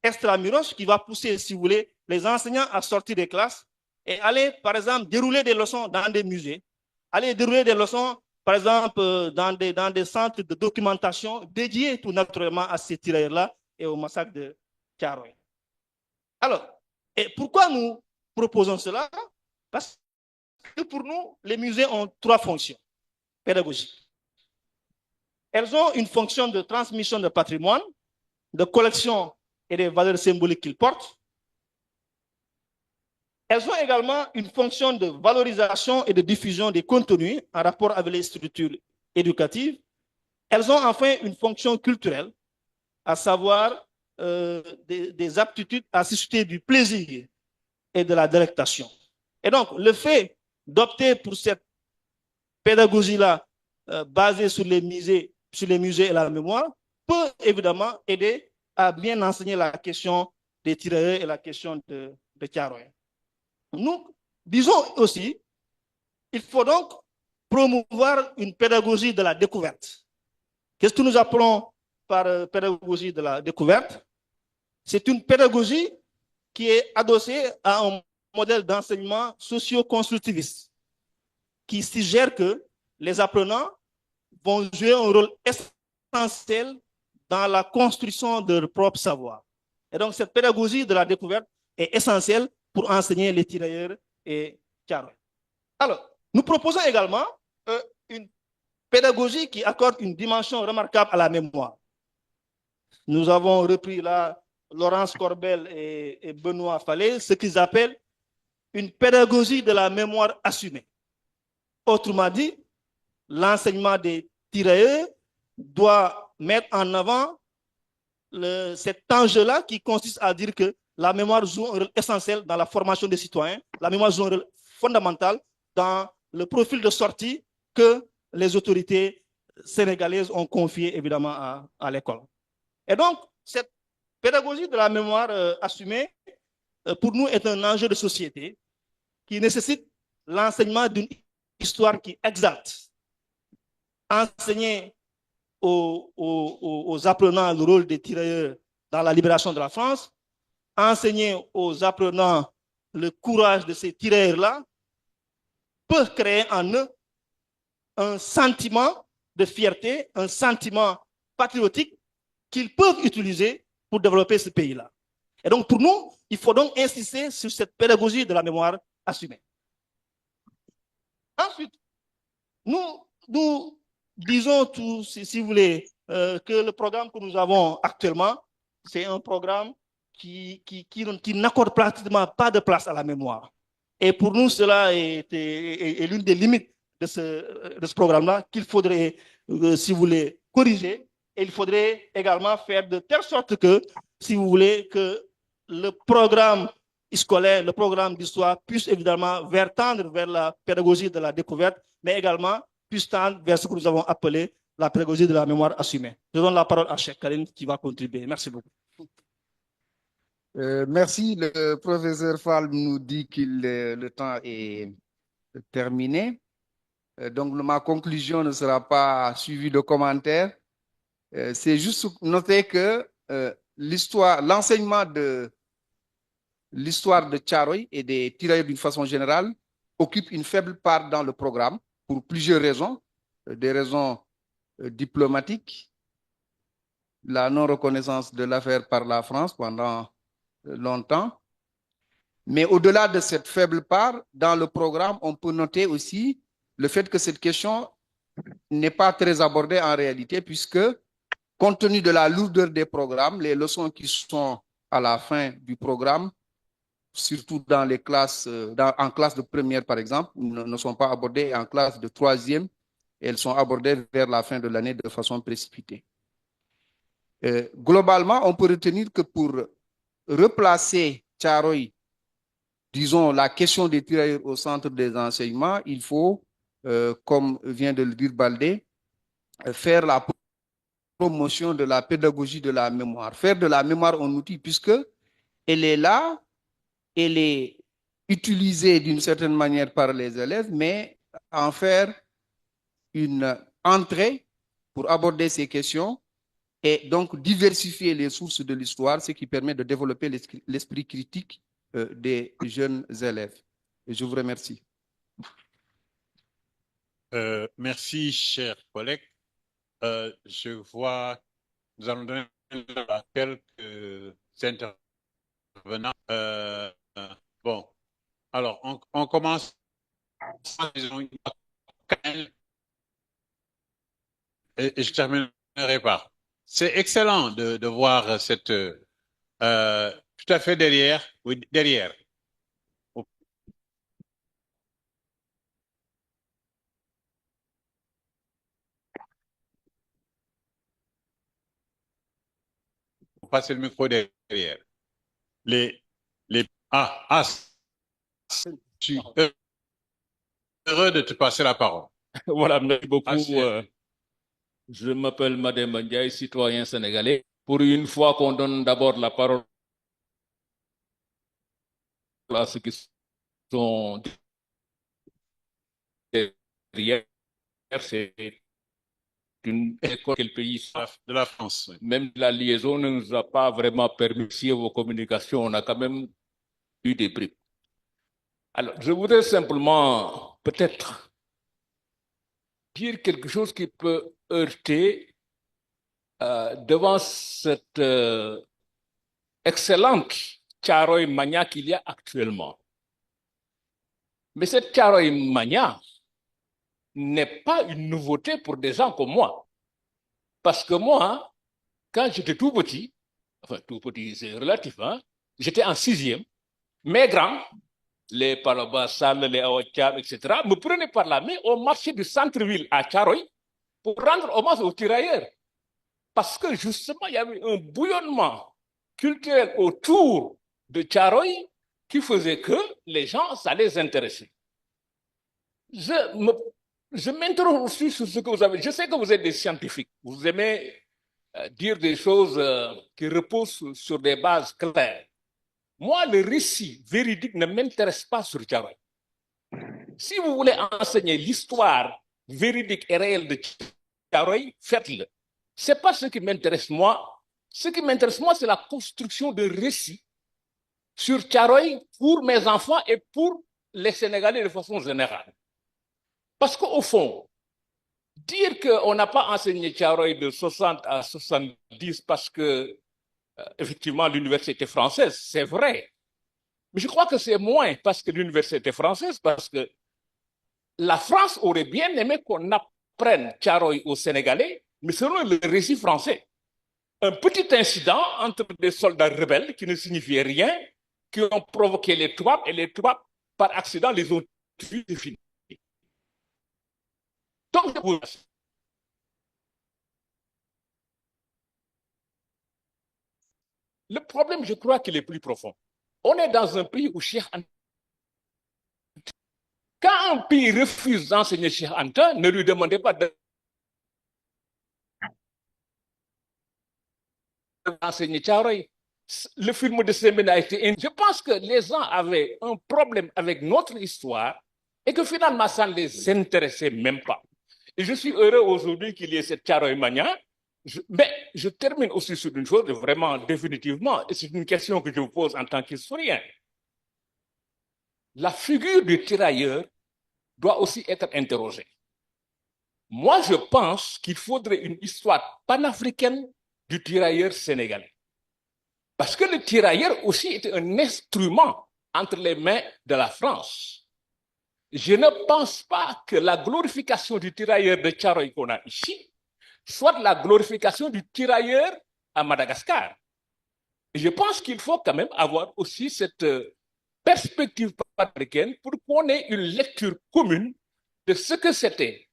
extramuros qui va pousser, si vous voulez, les enseignants à sortir des classes et aller, par exemple, dérouler des leçons dans des musées, aller dérouler des leçons, par exemple, dans des centres de documentation dédiés tout naturellement à ces tirailleurs-là et au massacre de Thiaroye. Alors, et pourquoi nous proposons cela? Parce que pour nous, les musées ont trois fonctions pédagogiques. Elles ont une fonction de transmission de patrimoine, de collection et des valeurs symboliques qu'ils portent. Elles ont également une fonction de valorisation et de diffusion des contenus en rapport avec les structures éducatives. Elles ont enfin une fonction culturelle, à savoir des aptitudes à susciter du plaisir et de la délectation. Et donc, le fait d'opter pour cette pédagogie-là basée sur les musées et la mémoire peut évidemment aider à bien enseigner la question des tirailleurs et la question de Thiaroye. Nous disons aussi, il faut donc promouvoir une pédagogie de la découverte. Qu'est-ce que nous appelons par pédagogie de la découverte? C'est une pédagogie qui est adossée à un modèle d'enseignement socio-constructiviste qui suggère que les apprenants vont jouer un rôle essentiel dans la construction de leur propre savoir. Et donc, cette pédagogie de la découverte est essentielle pour enseigner les tirailleurs et Thiaroye. Alors, nous proposons également une pédagogie qui accorde une dimension remarquable à la mémoire. Nous avons repris là Laurence Corbel et Benoît Fallet, ce qu'ils appellent une pédagogie de la mémoire assumée. Autrement dit, l'enseignement des tirailleurs doit mettre en avant cet enjeu-là qui consiste à dire que la mémoire joue un rôle essentiel dans la formation des citoyens, la mémoire joue un rôle fondamental dans le profil de sortie que les autorités sénégalaises ont confié évidemment à l'école. Et donc, cette pédagogie de la mémoire assumée, pour nous, est un enjeu de société qui nécessite l'enseignement d'une histoire qui exalte. Enseigner aux apprenants le rôle des tirailleurs dans la libération de la France, enseigner aux apprenants le courage de ces tirailleurs-là, peut créer en eux un sentiment de fierté, un sentiment patriotique qu'ils peuvent utiliser pour développer ce pays-là. Et donc, pour nous, il faut donc insister sur cette pédagogie de la mémoire assumée. Ensuite, nous disons tout, si vous voulez, que le programme que nous avons actuellement, c'est un programme qui n'accorde pratiquement pas de place à la mémoire. Et pour nous, cela est l'une des limites de ce programme-là qu'il faudrait, si vous voulez, corriger. Et il faudrait également faire de telle sorte que, si vous voulez, que le programme scolaire, le programme d'histoire puisse évidemment tendre vers la pédagogie de la découverte, mais également puisse tendre vers ce que nous avons appelé la pédagogie de la mémoire assumée. Je donne la parole à Cheikh Karim qui va contribuer. Merci beaucoup. Merci. Le professeur Fall nous dit que le temps est terminé. Donc, ma conclusion ne sera pas suivie de commentaires. C'est juste noter que l'enseignement de l'histoire de Thiaroye et des tirailleurs d'une façon générale occupe une faible part dans le programme pour plusieurs raisons. Des raisons diplomatiques, la non-reconnaissance de l'affaire par la France pendant longtemps. Mais au-delà de cette faible part, dans le programme, on peut noter aussi le fait que cette question n'est pas très abordée en réalité, puisque compte tenu de la lourdeur des programmes, les leçons qui sont à la fin du programme, surtout dans les classes, en classe de première par exemple, ne sont pas abordées en classe de troisième, elles sont abordées vers la fin de l'année de façon précipitée. Globalement, on peut retenir que pour replacer Thiaroye, disons, la question des tirailleurs au centre des enseignements, il faut, comme vient de le dire Baldé, faire la promotion de la pédagogie de la mémoire, faire de la mémoire un outil, puisque elle est là elle est utilisée d'une certaine manière par les élèves, mais en faire une entrée pour aborder ces questions et donc diversifier les sources de l'histoire, ce qui permet de développer l'esprit critique des jeunes élèves. Et je vous remercie. Merci, cher collègue. Je vois, nous allons donner à quelques intervenants. Bon, alors, on commence. Disons, et je terminerai par. C'est excellent de voir cette tout à fait derrière, oui, derrière. Passer le micro derrière. Je suis heureux de te passer la parole. Voilà, merci beaucoup. Je m'appelle Madem Ndiaye, citoyen sénégalais. Pour une fois qu'on donne d'abord la parole à ceux qui sont derrière, c'est une école, quel pays de la France. Oui. Même la liaison ne nous a pas vraiment permis vos communications. On a quand même eu des bribes. Alors, je voudrais simplement peut-être dire quelque chose qui peut heurter devant cette excellente Thiaroye Mania qu'il y a actuellement. Mais cette Thiaroye Mania n'est pas une nouveauté pour des gens comme moi. Parce que moi, quand j'étais tout petit, enfin tout petit c'est relatif, hein, j'étais en 6e, mes grands, les Palobassal, les Aouachab, etc., me prenaient par la main au marché du centre-ville à Thiaroye pour rendre hommage aux tirailleurs. Parce que justement, il y avait un bouillonnement culturel autour de Thiaroye qui faisait que les gens, ça les intéressait. Je m'interroge aussi sur ce que vous avez. Je sais que vous êtes des scientifiques. Vous aimez dire des choses qui reposent sur des bases claires. Moi, le récit véridique ne m'intéresse pas sur Thiaroye. Si vous voulez enseigner l'histoire véridique et réelle de Thiaroye, faites-le. Ce n'est pas ce qui m'intéresse moi. Ce qui m'intéresse moi, c'est la construction de récits sur Thiaroye pour mes enfants et pour les Sénégalais de façon générale. Parce qu'au fond, dire qu'on n'a pas enseigné Thiaroye de 60 à 70 parce que, effectivement, l'université était française, c'est vrai. Mais je crois que c'est moins parce que l'université était française, parce que la France aurait bien aimé qu'on apprenne Thiaroye aux Sénégalais, mais selon le récit français. Un petit incident entre des soldats rebelles qui ne signifiaient rien, qui ont provoqué les Touaregs, et les Touaregs, par accident, les ont tués et finis. Donc, le problème, je crois qu'il est plus profond. On est dans un pays où Cheikh Anta, quand un pays refuse d'enseigner Cheikh Anta, ne lui demandez pas d'enseigner Thiaroye. Le film de Semena a été... Je pense que les gens avaient un problème avec notre histoire et que finalement, ça ne les intéressait même pas. Et je suis heureux aujourd'hui qu'il y ait cette Thiaroye Mania. Mais je termine aussi sur une chose, vraiment définitivement, et c'est une question que je vous pose en tant qu'historien. La figure du tirailleur doit aussi être interrogée. Moi, je pense qu'il faudrait une histoire panafricaine du tirailleur sénégalais. Parce que le tirailleur aussi était un instrument entre les mains de la France. Je ne pense pas que la glorification du tirailleur de Thiaroye qu'on a ici soit la glorification du tirailleur à Madagascar. Et je pense qu'il faut quand même avoir aussi cette perspective panafricaine pour qu'on ait une lecture commune de ce que c'était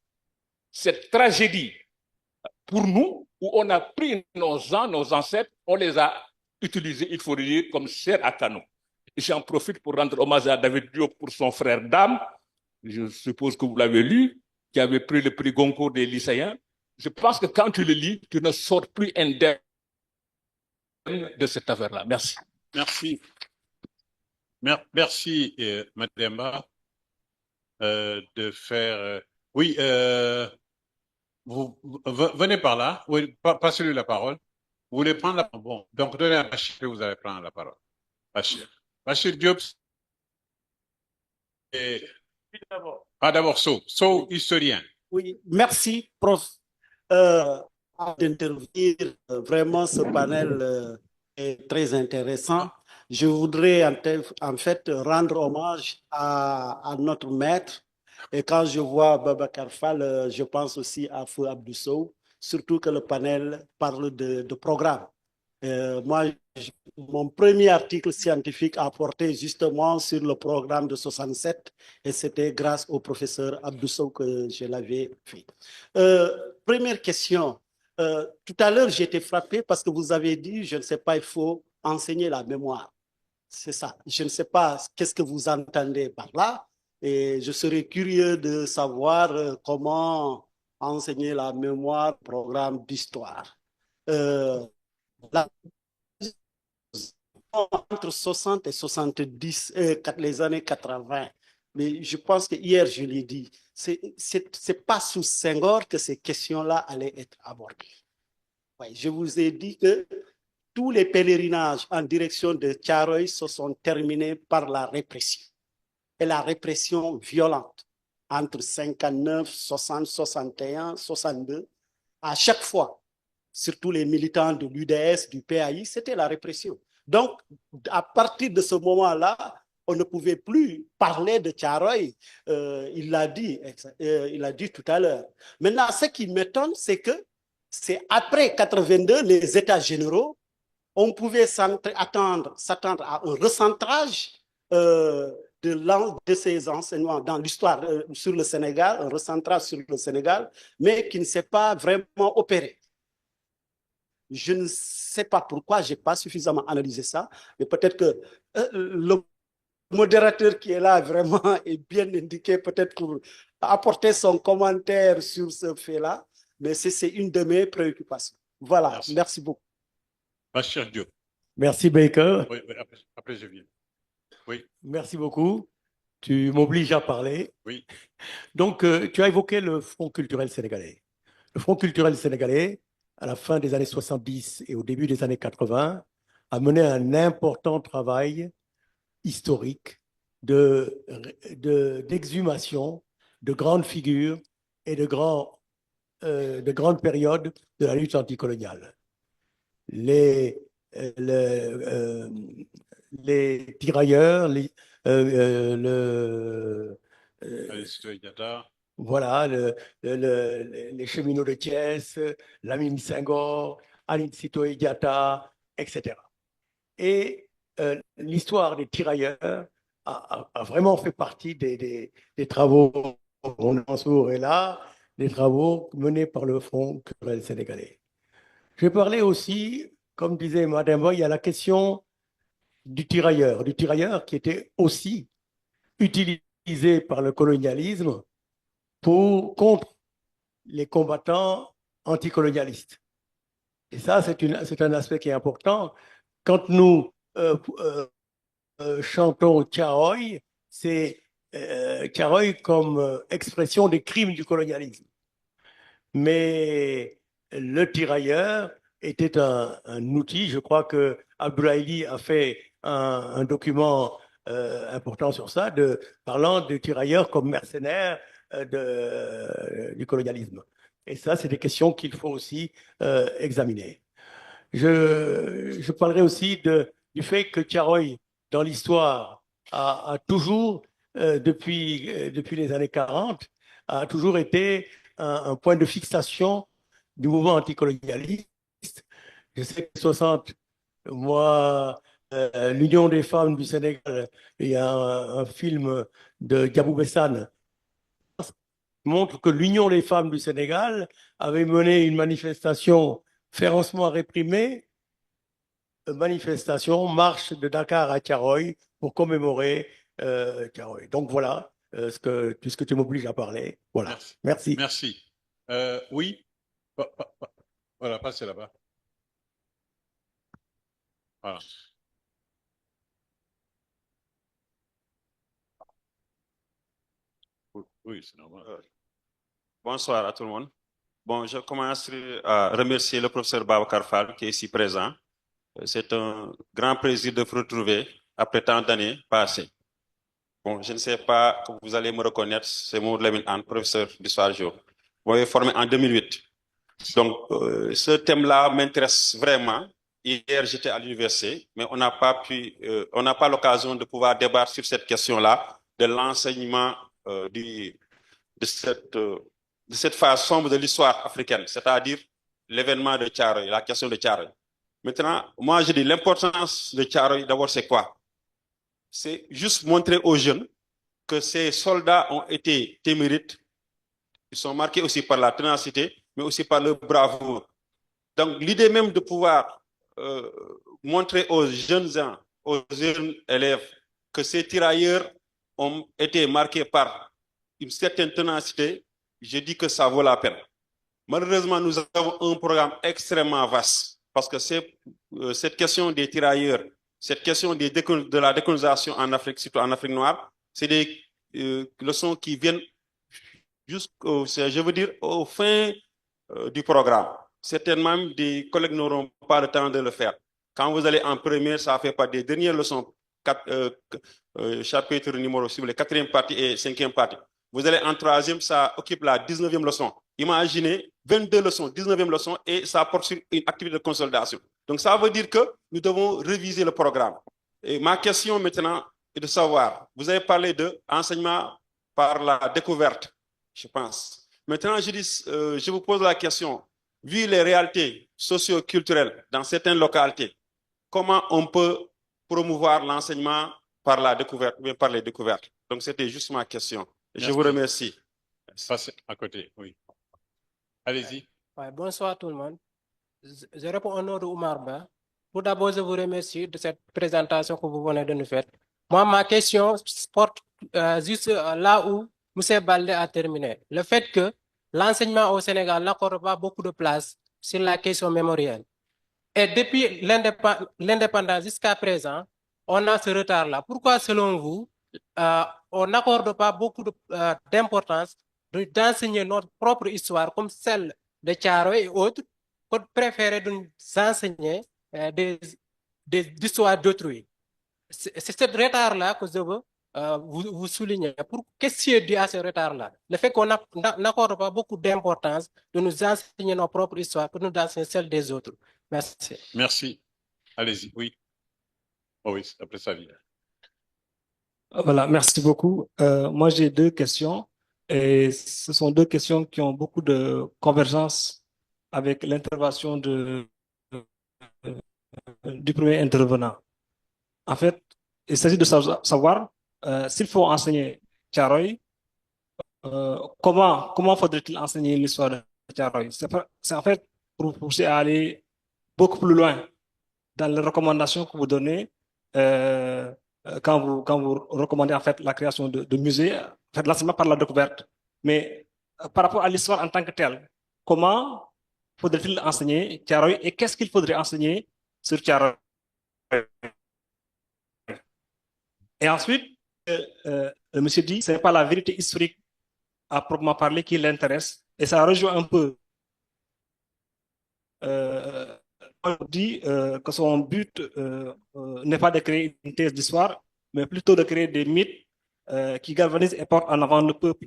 cette tragédie pour nous, où on a pris nos gens, nos ancêtres, on les a utilisés, il faut le dire, comme chair à canon. Et j'en profite pour rendre hommage à David Diop pour son frère Dame, je suppose que vous l'avez lu, qui avait pris le prix Goncourt des lycéens. Je pense que quand tu le lis, tu ne sors plus indemne de cette affaire-là. Merci. Merci. Merci, Mademba, de faire. Oui, venez par là. Oui, passez-lui la parole. Vous voulez prendre la parole? Bon, donc donnez à Bachir que vous allez prendre la parole. Bachir. Bachir Diop. Et... Ah, d'abord, So, historien. Oui, merci, prof, d'intervenir. Vraiment, ce panel est très intéressant. Je voudrais en fait rendre hommage à notre maître. Et quand je vois Babacar Fall, je pense aussi à Fou Abdou Sow, surtout que le panel parle de programme. Moi, mon premier article scientifique a porté justement sur le programme de 67 et c'était grâce au professeur Abdou Sow que je l'avais fait. Première question. Tout à l'heure, j'ai été frappé parce que vous avez dit, je ne sais pas, il faut enseigner la mémoire. C'est ça. Je ne sais pas qu'est-ce que vous entendez par là et je serais curieux de savoir comment enseigner la mémoire, programme d'histoire. La entre 60 et 70, les années 80. Mais je pense que hier, je l'ai dit, c'est pas sous Senghor que ces questions-là allaient être abordées. Ouais, je vous ai dit que tous les pèlerinages en direction de Thiaroye se sont terminés par la répression. Et la répression violente entre 59, 60, 61, 62, à chaque fois, surtout les militants de l'UDS, du PAI, c'était la répression. Donc, à partir de ce moment-là, on ne pouvait plus parler de Thiaroye. Il l'a dit tout à l'heure. Maintenant, ce qui m'étonne, c'est que c'est après 82, les États généraux, on pouvait s'attendre à un recentrage de ces enseignements dans l'histoire sur le Sénégal, un recentrage sur le Sénégal, mais qui ne s'est pas vraiment opéré. Je ne sais pas pourquoi, je n'ai pas suffisamment analysé ça, mais peut-être que le modérateur qui est là vraiment est bien indiqué peut-être pour apporter son commentaire sur ce fait-là, mais c'est une de mes préoccupations. Voilà, merci beaucoup. Bachir Diop. Merci Baker. Oui, après je viens. Oui. Merci beaucoup. Tu m'obliges à parler. Oui. Donc, tu as évoqué le Front culturel sénégalais. Le Front culturel sénégalais, à la fin des années 70 et au début des années 80, a mené un important travail historique d'exhumation de grandes figures et de grandes périodes de la lutte anticoloniale. Les tirailleurs, voilà, les cheminots de Thiès, Lamine Senghor, Aline Sitoé Diatta, etc. Et l'histoire des tirailleurs a vraiment fait partie des travaux, Mansour est là, des travaux menés par le Front culturel sénégalais. Je parlais aussi, comme disait Madame Boy, il y a la question du tirailleur qui était aussi utilisé par le colonialisme contre les combattants anticolonialistes. Et ça, c'est un aspect qui est important. Quand nous chantons Thiaroye, c'est Thiaroye comme expression des crimes du colonialisme. Mais le tirailleur était un outil. Je crois que Abdoulaye a fait un document important sur ça, parlant des tirailleurs comme mercenaires du colonialisme. Et ça, c'est des questions qu'il faut aussi examiner. Je parlerai aussi du fait que Thiaroye, dans l'histoire, a toujours, depuis les années 40, a toujours été un point de fixation du mouvement anticolonialiste. Je sais que 60, moi, l'Union des femmes du Sénégal, il y a un film de Diabou Bessane qui montre que l'Union des femmes du Sénégal avait mené une manifestation férocement réprimée, marche de Dakar à Thiaroye pour commémorer Thiaroye. Donc voilà, puisque tu m'obliges à parler. Voilà. Merci. Merci. Oui. Voilà, passez là-bas. Voilà. Oui, c'est normal. Bonsoir à tout le monde. Bon, je commence à remercier le professeur Babacar Fall qui est ici présent. C'est un grand plaisir de vous retrouver après tant d'années passées. Bon, je ne sais pas, vous allez me reconnaître, c'est Mamadou Lamine Anne, professeur d'histoire géo. Vous m'avez formé en 2008. Donc, ce thème-là m'intéresse vraiment. Hier, j'étais à l'université, mais on n'a pas l'occasion de pouvoir débattre sur cette question-là, de l'enseignement de cette phase sombre de l'histoire africaine, c'est-à-dire l'événement de Thiaroye, la question de Thiaroye. Maintenant, moi, je dis l'importance de Thiaroye, d'abord, c'est quoi? C'est juste montrer aux jeunes que ces soldats ont été témérites. Ils sont marqués aussi par la ténacité, mais aussi par leur bravoure. Donc, l'idée même de pouvoir montrer aux jeunes gens, aux jeunes élèves, que ces tirailleurs ont été marqués par une certaine ténacité, je dis que ça vaut la peine. Malheureusement, nous avons un programme extrêmement vaste parce que cette question des tirailleurs, cette question de la décolonisation en Afrique, surtout en Afrique noire, c'est des leçons qui viennent je veux dire, au fin du programme. Certainement, des collègues n'auront pas le temps de le faire. Quand vous allez en première, ça fait pas des dernières leçons, chapitre numéro 6, les 4e partie et 5e partie. Vous allez en 3e, ça occupe la 19e leçon. Imaginez 22 leçons, 19e leçon, et ça porte sur une activité de consolidation. Donc, ça veut dire que nous devons réviser le programme. Et ma question maintenant est de savoir, vous avez parlé de enseignement par la découverte, je pense. Maintenant, je vous pose la question, vu les réalités socio-culturelles dans certaines localités, comment on peut promouvoir l'enseignement par la découverte, ou par les découvertes? Donc, c'était juste ma question. Je vous remercie. Passez à côté, oui. Allez-y. Ouais, bonsoir tout le monde. Je réponds au nom de Oumar Ba. Tout d'abord, je vous remercie de cette présentation que vous venez de nous faire. Moi, ma question porte juste là où M. Baldé a terminé. Le fait que l'enseignement au Sénégal n'accorde pas beaucoup de place sur la question mémorielle. Et depuis l'indépendance jusqu'à présent, on a ce retard-là. Pourquoi, selon vous, on n'accorde pas beaucoup d'importance d'enseigner notre propre histoire comme celle de Thiaroye et autres, qu'on préférait de nous enseigner des histoires d'autrui? C'est ce retard-là que je veux vous souligner. Qu'est-ce qui est dû à ce retard-là? Le fait qu'on n'accorde pas beaucoup d'importance de nous enseigner nos propres histoires que nous enseigner celles des autres. Merci. Merci. Allez-y, oui. Oh oui, après ça vient. Voilà, merci beaucoup. Moi, j'ai 2 questions. Et ce sont 2 questions qui ont beaucoup de convergence avec l'intervention du premier intervenant. En fait, il s'agit de savoir s'il faut enseigner Thiaroye, comment faudrait-il enseigner l'histoire de Thiaroye? C'est en fait pour pousser à aller beaucoup plus loin dans les recommandations que vous donnez quand vous recommandez en fait la création de musées, en fait, l'enseignement par la découverte. Mais par rapport à l'histoire en tant que telle, comment faudrait-il enseigner Thiaroye et qu'est-ce qu'il faudrait enseigner sur Thiaroye? Et ensuite, le monsieur dit, ce n'est pas la vérité historique à proprement parler qui l'intéresse. Et ça rejoint un peu. On dit que son but n'est pas de créer une thèse d'histoire, mais plutôt de créer des mythes qui galvanisent et portent en avant le peuple.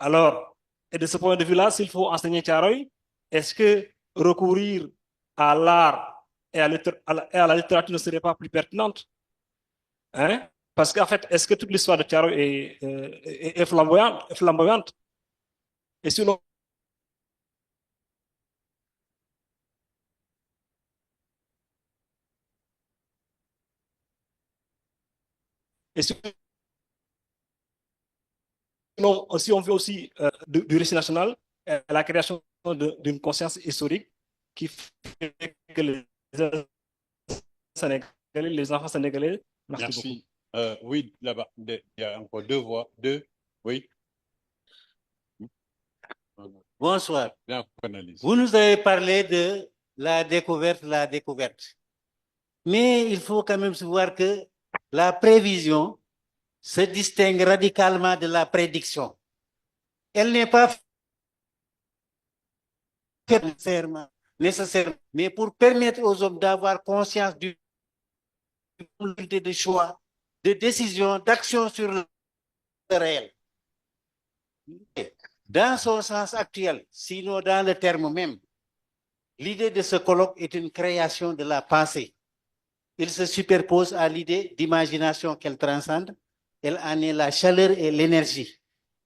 Alors, et de ce point de vue-là, s'il faut enseigner Thiaroye, est-ce que recourir à l'art et à la littérature ne serait pas plus pertinente? Hein? Parce qu'en fait, est-ce que toute l'histoire de Thiaroye est flamboyante? Et sinon, si on veut aussi du récit national, la création d'une conscience historique qui fait que les enfants sénégalais. Merci. Oui, là-bas, il y a encore 2 voix. 2, oui. Bonsoir. Bien, vous nous avez parlé de la découverte. Mais il faut quand même savoir que la prévision se distingue radicalement de la prédiction. Elle n'est pas nécessaire, mais pour permettre aux hommes d'avoir conscience du de choix, de décision, d'action sur le réel. Dans son sens actuel, sinon dans le terme même, l'idée de ce colloque est une création de la pensée. Il se superpose à l'idée d'imagination qu'elle transcende. Elle en est la chaleur et l'énergie.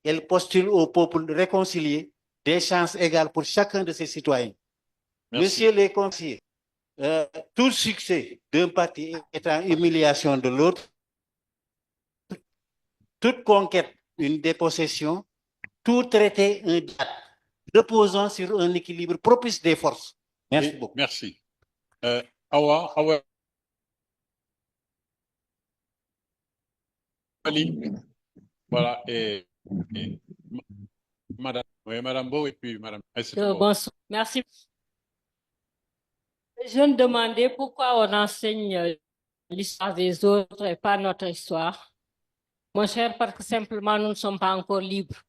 Elle postule au peuple réconcilié des chances égales pour chacun de ses citoyens. Merci. Monsieur les conseillers, tout succès d'un parti étant humiliation de l'autre, toute conquête une dépossession, tout traité un diable, reposant sur un équilibre propice des forces. Merci beaucoup. Merci. Awa. Voilà, et Madame Beau et puis Madame. Bonsoir. Merci. Je me demandais pourquoi on enseigne l'histoire des autres et pas notre histoire. Mon cher, parce que simplement nous ne sommes pas encore libres.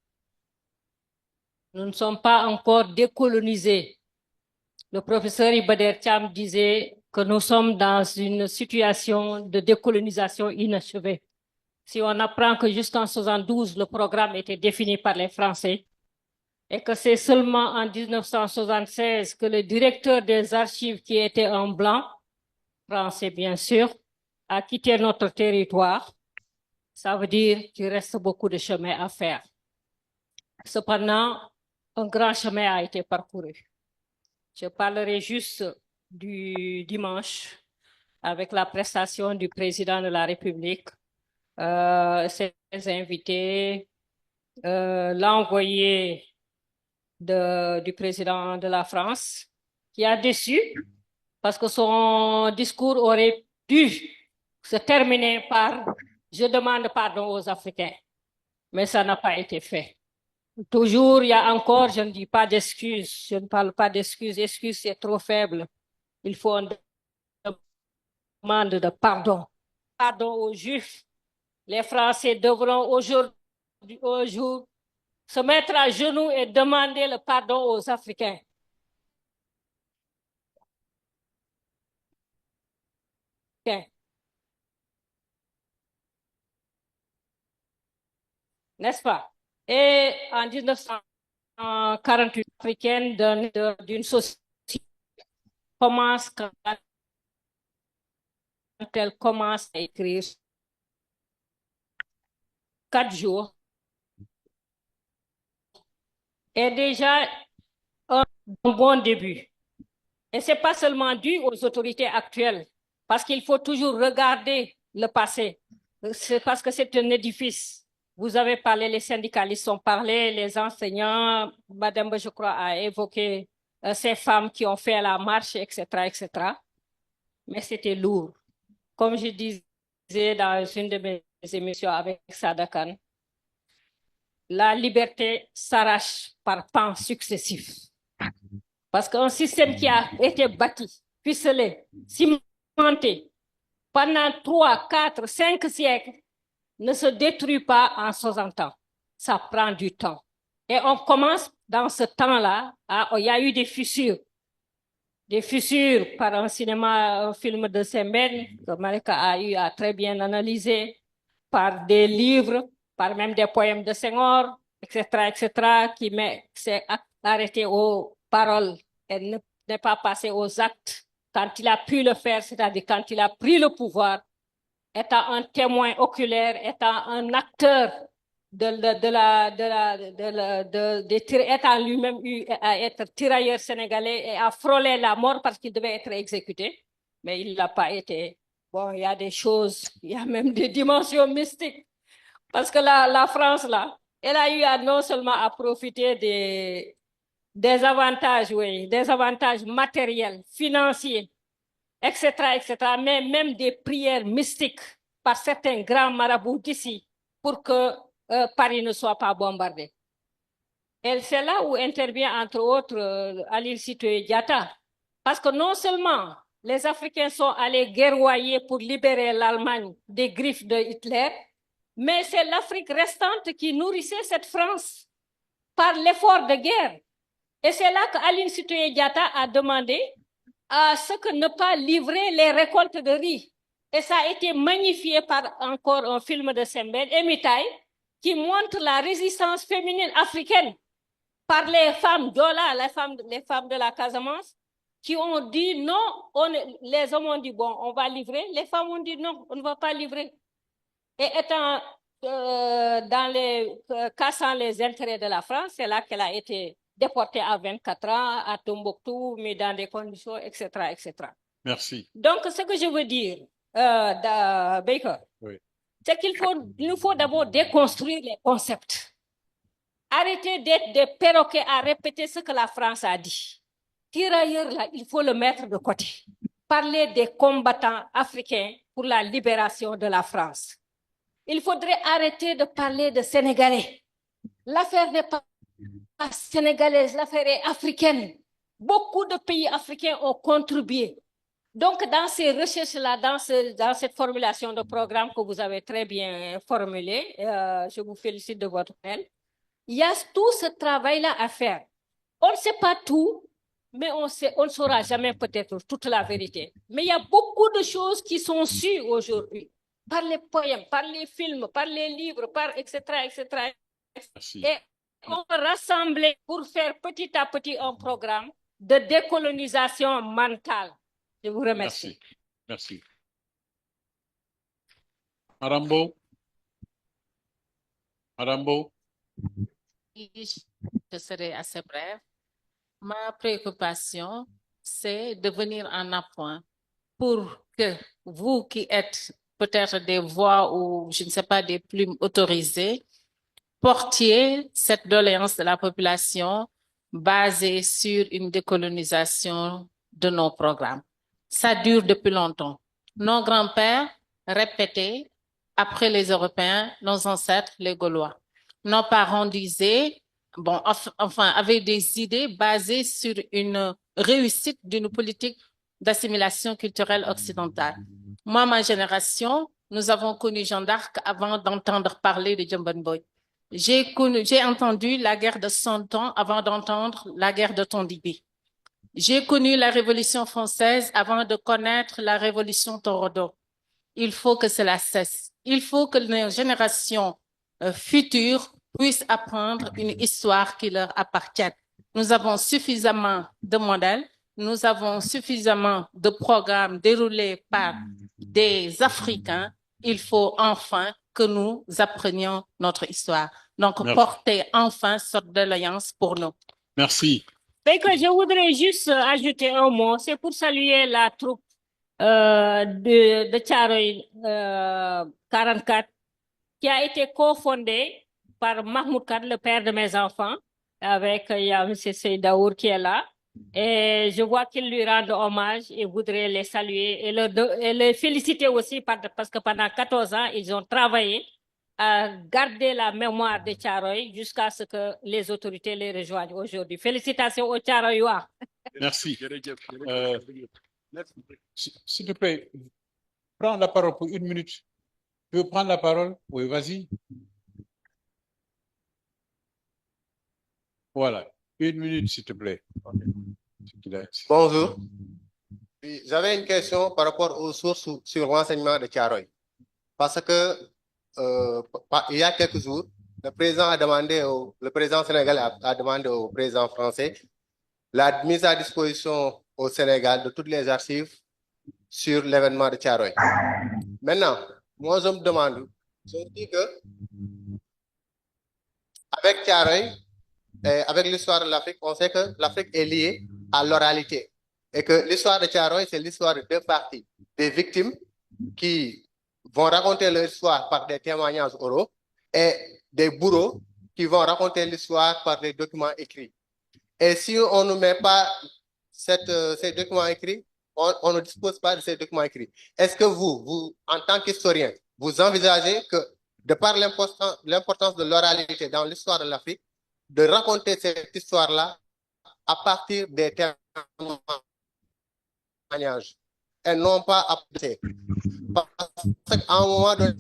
Nous ne sommes pas encore décolonisés. Le professeur Ibader Thiam disait que nous sommes dans une situation de décolonisation inachevée. Si on apprend que jusqu'en 1972, le programme était défini par les Français et que c'est seulement en 1976 que le directeur des archives, qui était un blanc, français bien sûr, a quitté notre territoire, ça veut dire qu'il reste beaucoup de chemin à faire. Cependant, un grand chemin a été parcouru. Je parlerai juste du dimanche avec la prestation du président de la République, ses invités, l'envoyé du président de la France, qui a déçu parce que son discours aurait dû se terminer par « Je demande pardon aux Africains ». Mais ça n'a pas été fait. Toujours, il y a encore, je ne dis pas d'excuses, je ne parle pas d'excuses, excuses c'est trop faible. Il faut une demande de pardon. Pardon aux Juifs. Les Français devront aujourd'hui se mettre à genoux et demander le pardon aux Africains. N'est-ce pas? Et en 1948, africaine d'une société commence quand elle commence à écrire 4 jours est déjà un bon début. Et ce n'est pas seulement dû aux autorités actuelles, parce qu'il faut toujours regarder le passé. C'est parce que c'est un édifice. Vous avez parlé, les syndicalistes ont parlé, les enseignants, Madame, je crois, a évoqué ces femmes qui ont fait la marche, etc., etc. Mais c'était lourd. Comme je disais dans une de mes émissions avec Sadakan, la liberté s'arrache par pans successifs. Parce qu'un système qui a été bâti, ficelé, cimenté pendant 3, 4, 5 siècles ne se détruit pas en 60 ans. Ça prend du temps. Et on commence dans ce temps-là, il y a eu des fissures. Des fissures par un film de Sembène, que Malika a eu à très bien analyser, par des livres, par même des poèmes de Senghor, etc., qui s'est arrêté aux paroles et n'est pas passé aux actes quand il a pu le faire, c'est-à-dire quand il a pris le pouvoir, étant un témoin oculaire, étant un acteur étant lui-même à être tirailleur sénégalais et à frôler la mort parce qu'il devait être exécuté, mais il ne l'a pas été. Bon, il y a des choses, il y a même des dimensions mystiques, parce que la France, là, elle a eu non seulement à profiter des avantages, oui, des avantages matériels, financiers, etc., mais même des prières mystiques par certains grands marabouts d'ici pour que Paris ne soit pas bombardé. Et c'est là où intervient, entre autres, Aline Sitoé Diatta. Parce que non seulement les Africains sont allés guerroyer pour libérer l'Allemagne des griffes de Hitler, mais c'est l'Afrique restante qui nourrissait cette France. par l'effort de guerre. Et c'est là qu'Aline Sitoé Diatta a demandé à ce que ne pas livrer les récoltes de riz. Et ça a été magnifié par encore un film de Sembène, Emitaï, qui montre la résistance féminine africaine par les femmes d'Ola, les femmes de la Casamance, qui ont dit non, les hommes ont dit bon, on va livrer, les femmes ont dit non, on ne va pas livrer. Et étant cassant les intérêts de la France, c'est là qu'elle a été déportée à 24 ans à Tombouctou, mais dans des conditions, etc., etc. Merci. Donc, ce que je veux dire, Baker, Oui. c'est qu'il nous faut d'abord déconstruire les concepts. Arrêtez d'être des perroquets à répéter ce que la France a dit. Tirailleurs, là, il faut le mettre de côté. Parler des combattants africains pour la libération de la France. Il faudrait arrêter de parler de Sénégalais. L'affaire n'est pas sénégalaise, l'affaire est africaine. Beaucoup de pays africains ont contribué. Donc, dans ces recherches-là, dans cette formulation de programme que vous avez très bien formulée, je vous félicite de votre aide, il y a tout ce travail-là à faire. On ne sait pas tout, mais on ne saura jamais peut-être toute la vérité. Mais il y a beaucoup de choses qui sont sues aujourd'hui, par les poèmes, par les films, par les livres, par etc., etc. Merci. Et on va rassembler pour faire petit à petit un programme de décolonisation mentale. Je vous remercie. Merci. Merci. Marambo. Marambo. Je serai assez brève. Ma préoccupation, c'est de venir en appoint pour que vous qui êtes peut-être des voix ou, je ne sais pas, des plumes autorisées, portiez cette doléance de la population basée sur une décolonisation de nos programmes. Ça dure depuis longtemps. Nos grands-pères répétaient, après les Européens, nos ancêtres, les Gaulois. Nos parents disaient, bon, enfin, avaient des idées basées sur une réussite d'une politique d'assimilation culturelle occidentale. Moi, ma génération, nous avons connu Jeanne d'Arc avant d'entendre parler de Djamban Boy. J'ai entendu la guerre de 100 ans avant d'entendre la guerre de Tondibi. J'ai connu la Révolution française avant de connaître la Révolution Torodo. Il faut que cela cesse. Il faut que les générations futures puissent apprendre une histoire qui leur appartienne. Nous avons suffisamment de modèles, nous avons suffisamment de programmes déroulés par des Africains. Il faut enfin que nous apprenions notre histoire. Donc, Merci. portez enfin sorte d'alliance pour nous. Merci. Je voudrais juste ajouter un mot. C'est pour saluer la troupe de Tcharoy 44 qui a été cofondée par Mahmoud Kad, le père de mes enfants, avec il y a M. Seydaour qui est là. Et je vois qu'ils lui rendent hommage et voudraient les saluer et les féliciter aussi parce que pendant 14 ans, ils ont travaillé à garder la mémoire de Tcharoy jusqu'à ce que les autorités les rejoignent aujourd'hui. Félicitations aux Tcharoyois. Merci. S'il te plaît, prends la parole pour 1 minute. Tu veux prendre la parole? Oui, vas-y. Voilà. 1 minute, s'il te plaît. Bonjour. J'avais une question par rapport aux sources sur le renseignement de Tcharoy. Parce que il y a quelques jours, le président sénégalais a demandé au président français la mise à disposition au Sénégal de toutes les archives sur l'événement de Tcharoy. Maintenant, moi je me demande, je me dis que avec Tcharoy, avec l'histoire de l'Afrique, on sait que l'Afrique est liée à l'oralité. Et que l'histoire de Tcharoy, c'est l'histoire de deux parties. Des victimes qui vont raconter leur histoire par des témoignages oraux et des bourreaux qui vont raconter l'histoire par des documents écrits. Et si on ne met pas ces documents écrits, on ne dispose pas de ces documents écrits. Est-ce que vous, en tant qu'historien, vous envisagez que, de par l'importance de l'oralité dans l'histoire de l'Afrique, de raconter cette histoire-là à partir des témoignages et non pas à partir. Parce qu'à un moment donné,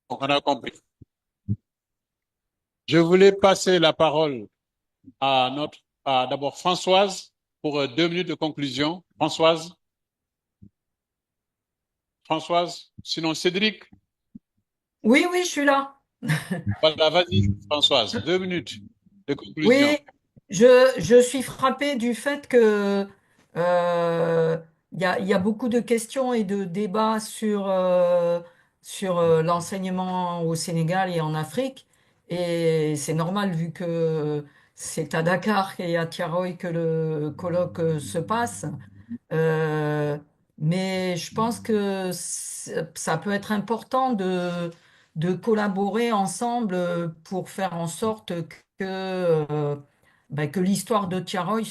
on a compris. Je voulais passer la parole à d'abord Françoise pour 2 minutes de conclusion. Françoise, sinon Cédric. Oui, oui, je suis là. Voilà, vas-y, Françoise, 2 minutes de conclusion. Oui, je suis frappée du fait que il y a beaucoup de questions et de débats sur l'enseignement au Sénégal et en Afrique. Et c'est normal vu que c'est à Dakar et à Tiaroy que le colloque se passe. Euh, mais je pense que ça peut être important de collaborer ensemble pour faire en sorte que l'histoire de Tiaroy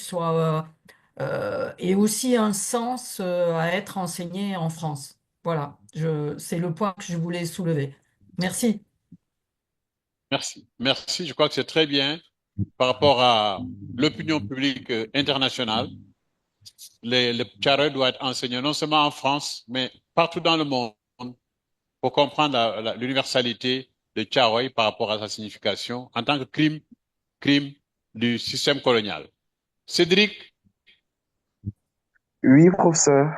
ait aussi un sens à être enseignée en France. Voilà, c'est le point que je voulais soulever. Merci. Merci. Merci. Je crois que c'est très bien par rapport à l'opinion publique internationale. Le Tiaroy doit être enseigné non seulement en France, mais partout dans le monde pour comprendre l'universalité de Tiaroy par rapport à sa signification en tant que crime du système colonial. Cédric? Oui, professeur.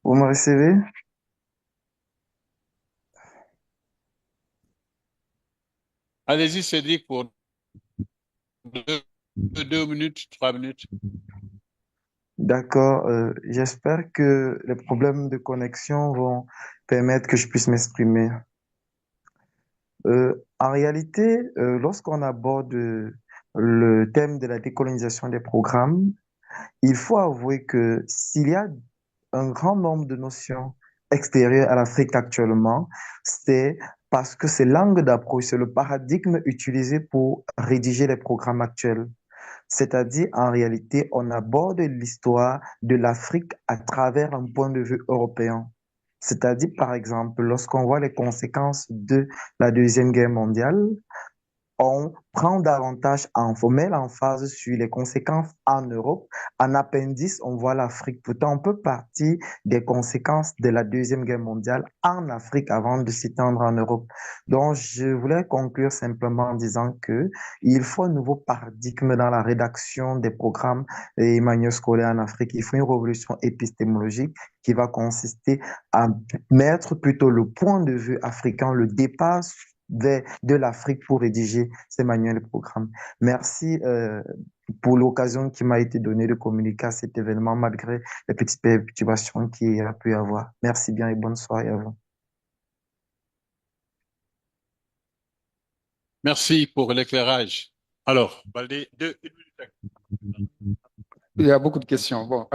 Vous me recevez? Allez-y, Cédric, pour 2 minutes, 3 minutes. D'accord. J'espère que les problèmes de connexion vont permettre que je puisse m'exprimer. En réalité, lorsqu'on aborde le thème de la décolonisation des programmes, il faut avouer que s'il y a un grand nombre de notions extérieures à l'Afrique actuellement, c'est parce que c'est l'angle d'approche, c'est le paradigme utilisé pour rédiger les programmes actuels. C'est-à-dire, en réalité, on aborde l'histoire de l'Afrique à travers un point de vue européen. C'est-à-dire, par exemple, lorsqu'on voit les conséquences de la Deuxième Guerre mondiale, on prend davantage on met l'emphase sur les conséquences en Europe. En appendice, on voit l'Afrique. Pourtant, on peut partir des conséquences de la Deuxième Guerre mondiale en Afrique avant de s'étendre en Europe. Donc, je voulais conclure simplement en disant que il faut un nouveau paradigme dans la rédaction des programmes et manuels scolaires en Afrique. Il faut une révolution épistémologique qui va consister à mettre plutôt le point de vue africain, le départ de l'Afrique pour rédiger ces manuels et programmes. Merci pour l'occasion qui m'a été donnée de communiquer à cet événement malgré les petites perturbations qu'il y a pu y avoir. Merci bien et bonne soirée à vous. Merci pour l'éclairage. Alors, Baldé, 2 minutes. Il y a beaucoup de questions. Bon,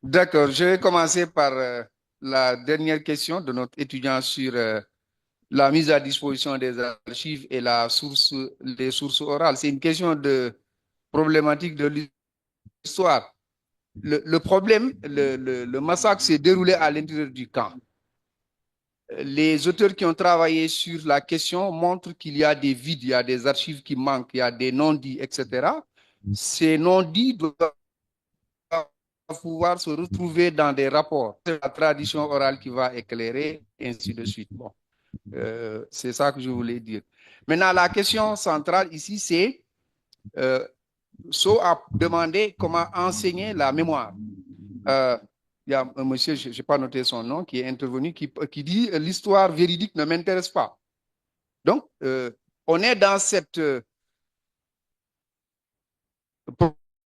d'accord, je vais commencer par la dernière question de notre étudiant sur la mise à disposition des archives et les sources orales. C'est une question de problématique de l'histoire. Le problème, le massacre s'est déroulé à l'intérieur du camp. Les auteurs qui ont travaillé sur la question montrent qu'il y a des vides, il y a des archives qui manquent, il y a des non-dits, etc. Ces non-dits doivent pouvoir se retrouver dans des rapports. C'est la tradition orale qui va éclairer, et ainsi de suite. Bon. C'est ça que je voulais dire. Maintenant, la question centrale ici, c'est So a demandé comment enseigner la mémoire. Il y a un monsieur, je n'ai pas noté son nom, qui est intervenu, qui dit l'histoire véridique ne m'intéresse pas. Donc, on est dans cette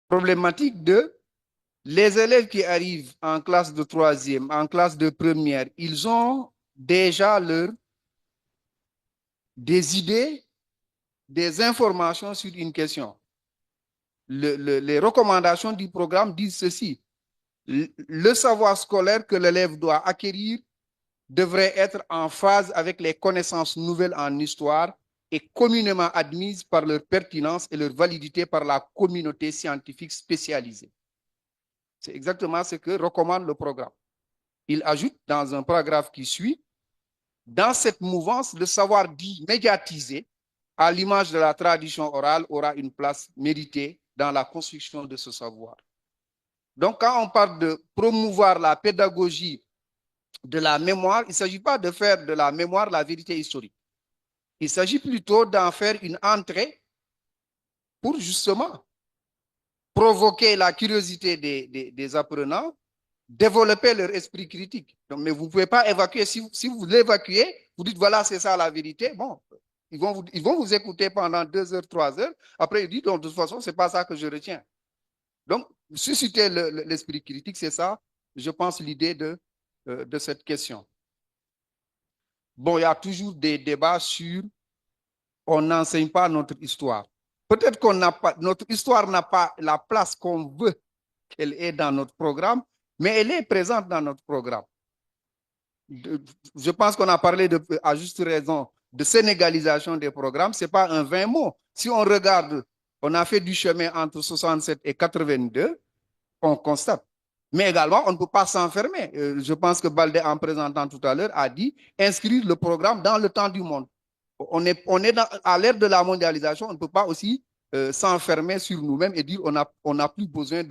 problématique de les élèves qui arrivent en classe de 3e, en classe de première, ils ont déjà des idées, des informations sur une question. Les recommandations du programme disent ceci. Le savoir scolaire que l'élève doit acquérir devrait être en phase avec les connaissances nouvelles en histoire et communément admises par leur pertinence et leur validité par la communauté scientifique spécialisée. C'est exactement ce que recommande le programme. Il ajoute dans un paragraphe qui suit, dans cette mouvance, le savoir dit médiatisé, à l'image de la tradition orale, aura une place méritée dans la construction de ce savoir. Donc, quand on parle de promouvoir la pédagogie de la mémoire, il ne s'agit pas de faire de la mémoire la vérité historique. Il s'agit plutôt d'en faire une entrée pour justement provoquer la curiosité des apprenants, développer leur esprit critique. Donc, mais vous ne pouvez pas évacuer. Si vous l'évacuez, vous dites voilà, c'est ça la vérité. Bon, ils vont vous écouter pendant 2 heures, 3 heures. Après, ils disent donc, de toute façon, ce n'est pas ça que je retiens. Donc, susciter l'esprit critique, c'est ça, je pense, l'idée de cette question. Bon, il y a toujours des débats sur on n'enseigne pas notre histoire. Peut-être qu'on n'a pas, notre histoire n'a pas la place qu'on veut qu'elle ait dans notre programme, mais elle est présente dans notre programme. Je pense qu'on a parlé à juste raison de sénégalisation des programmes. Ce n'est pas un vain mot. Si on regarde, on a fait du chemin entre 67 et 82, on constate. Mais également, on ne peut pas s'enfermer. Je pense que Baldé, en présentant tout à l'heure, a dit inscrire le programme dans le temps du monde. On est à l'ère de la mondialisation, on ne peut pas aussi s'enfermer sur nous-mêmes et dire on n'a plus besoin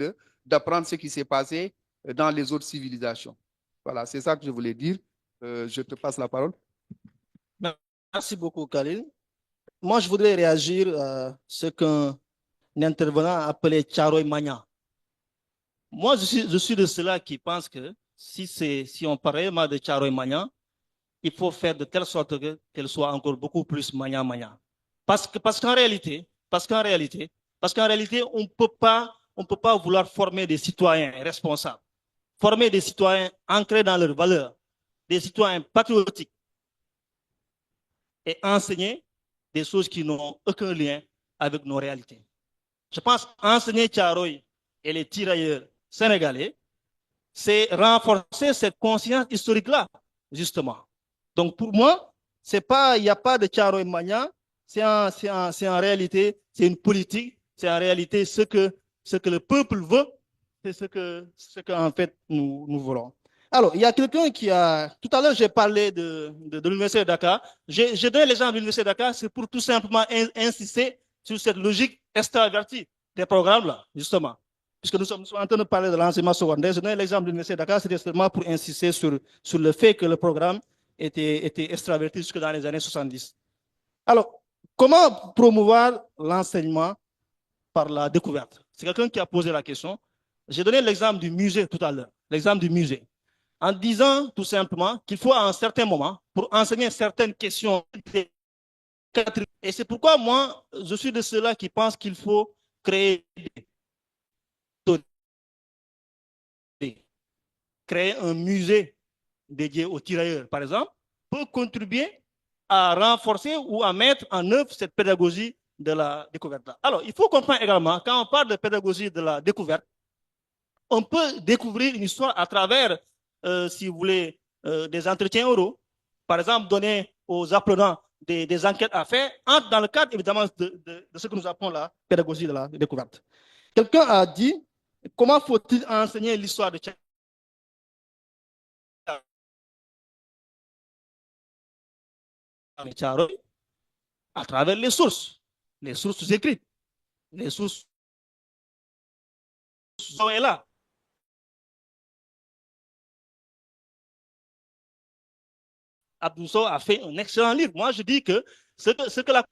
d'apprendre ce qui s'est passé dans les autres civilisations. Voilà, c'est ça que je voulais dire. Je te passe la parole. Merci beaucoup, Khalil. Moi, je voudrais réagir à ce qu'un intervenant a appelé Tcharoy Mania. Moi, je suis de ceux-là qui pensent que si on parle réellement de Tcharoy Mania, il faut faire de telle sorte qu'elle soit encore beaucoup plus Mania. Parce qu'en réalité, on ne peut pas vouloir former des citoyens responsables, former des citoyens ancrés dans leurs valeurs, des citoyens patriotiques et enseigner des choses qui n'ont aucun lien avec nos réalités. Je pense enseigner Tcharoy et les tirailleurs sénégalais, c'est renforcer cette conscience historique-là, justement. Donc pour moi, il n'y a pas de Tcharoy Mania, c'est en réalité, c'est une politique, c'est en réalité ce que le peuple veut, c'est ce que en fait nous voulons. Alors, il y a quelqu'un qui a... Tout à l'heure, j'ai parlé de l'Université de Dakar. J'ai donné l'exemple de l'Université de Dakar, c'est pour tout simplement insister sur cette logique extravertie des programmes-là, justement. Puisque nous sommes en train de parler de l'enseignement secondaire, j'ai donné l'exemple de l'Université de Dakar, c'était seulement pour insister sur le fait que le programme était extraverti jusque dans les années 70. Alors, comment promouvoir l'enseignement par la découverte? C'est quelqu'un qui a posé la question. J'ai donné l'exemple du musée tout à l'heure, l'exemple du musée, en disant tout simplement qu'il faut à un certain moment, pour enseigner certaines questions, et c'est pourquoi moi, je suis de ceux-là qui pensent qu'il faut créer un musée dédié aux tirailleurs, par exemple, peut contribuer à renforcer ou à mettre en œuvre cette pédagogie de la découverte. Alors, il faut comprendre également, quand on parle de pédagogie de la découverte, on peut découvrir une histoire à travers, si vous voulez, des entretiens oraux. Par exemple, donner aux apprenants des enquêtes à faire, entre dans le cadre, évidemment, de ce que nous appelons la pédagogie de la découverte. Quelqu'un a dit, comment faut-il enseigner l'histoire de Tcharoy? À travers les sources écrites, les sources sont là. Abdousso a fait un excellent livre. Moi, je dis que ce que la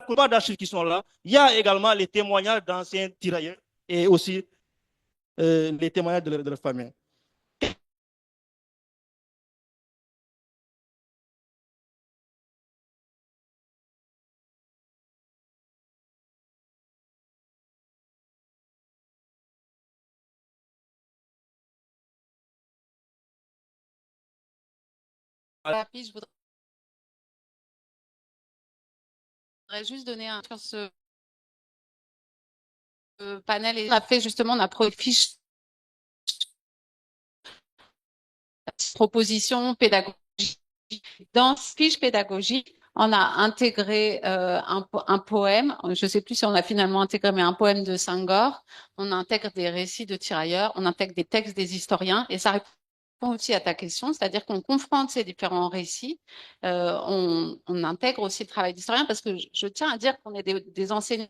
plupart d'archives qui sont là, il y a également les témoignages d'anciens tirailleurs et aussi les témoignages de leur famille. Rapide, je voudrais juste donner un sur ce panel. Et on a fait justement, on a fiche proposition pédagogique. Dans cette fiche pédagogique, on a intégré un poème. Je ne sais plus si on a finalement intégré, mais un poème de Senghor. On intègre des récits de tirailleurs, on intègre des textes des historiens, et ça répond aussi à ta question, c'est-à-dire qu'on confronte ces différents récits, on intègre aussi le travail d'historien, parce que je tiens à dire qu'on est des enseignants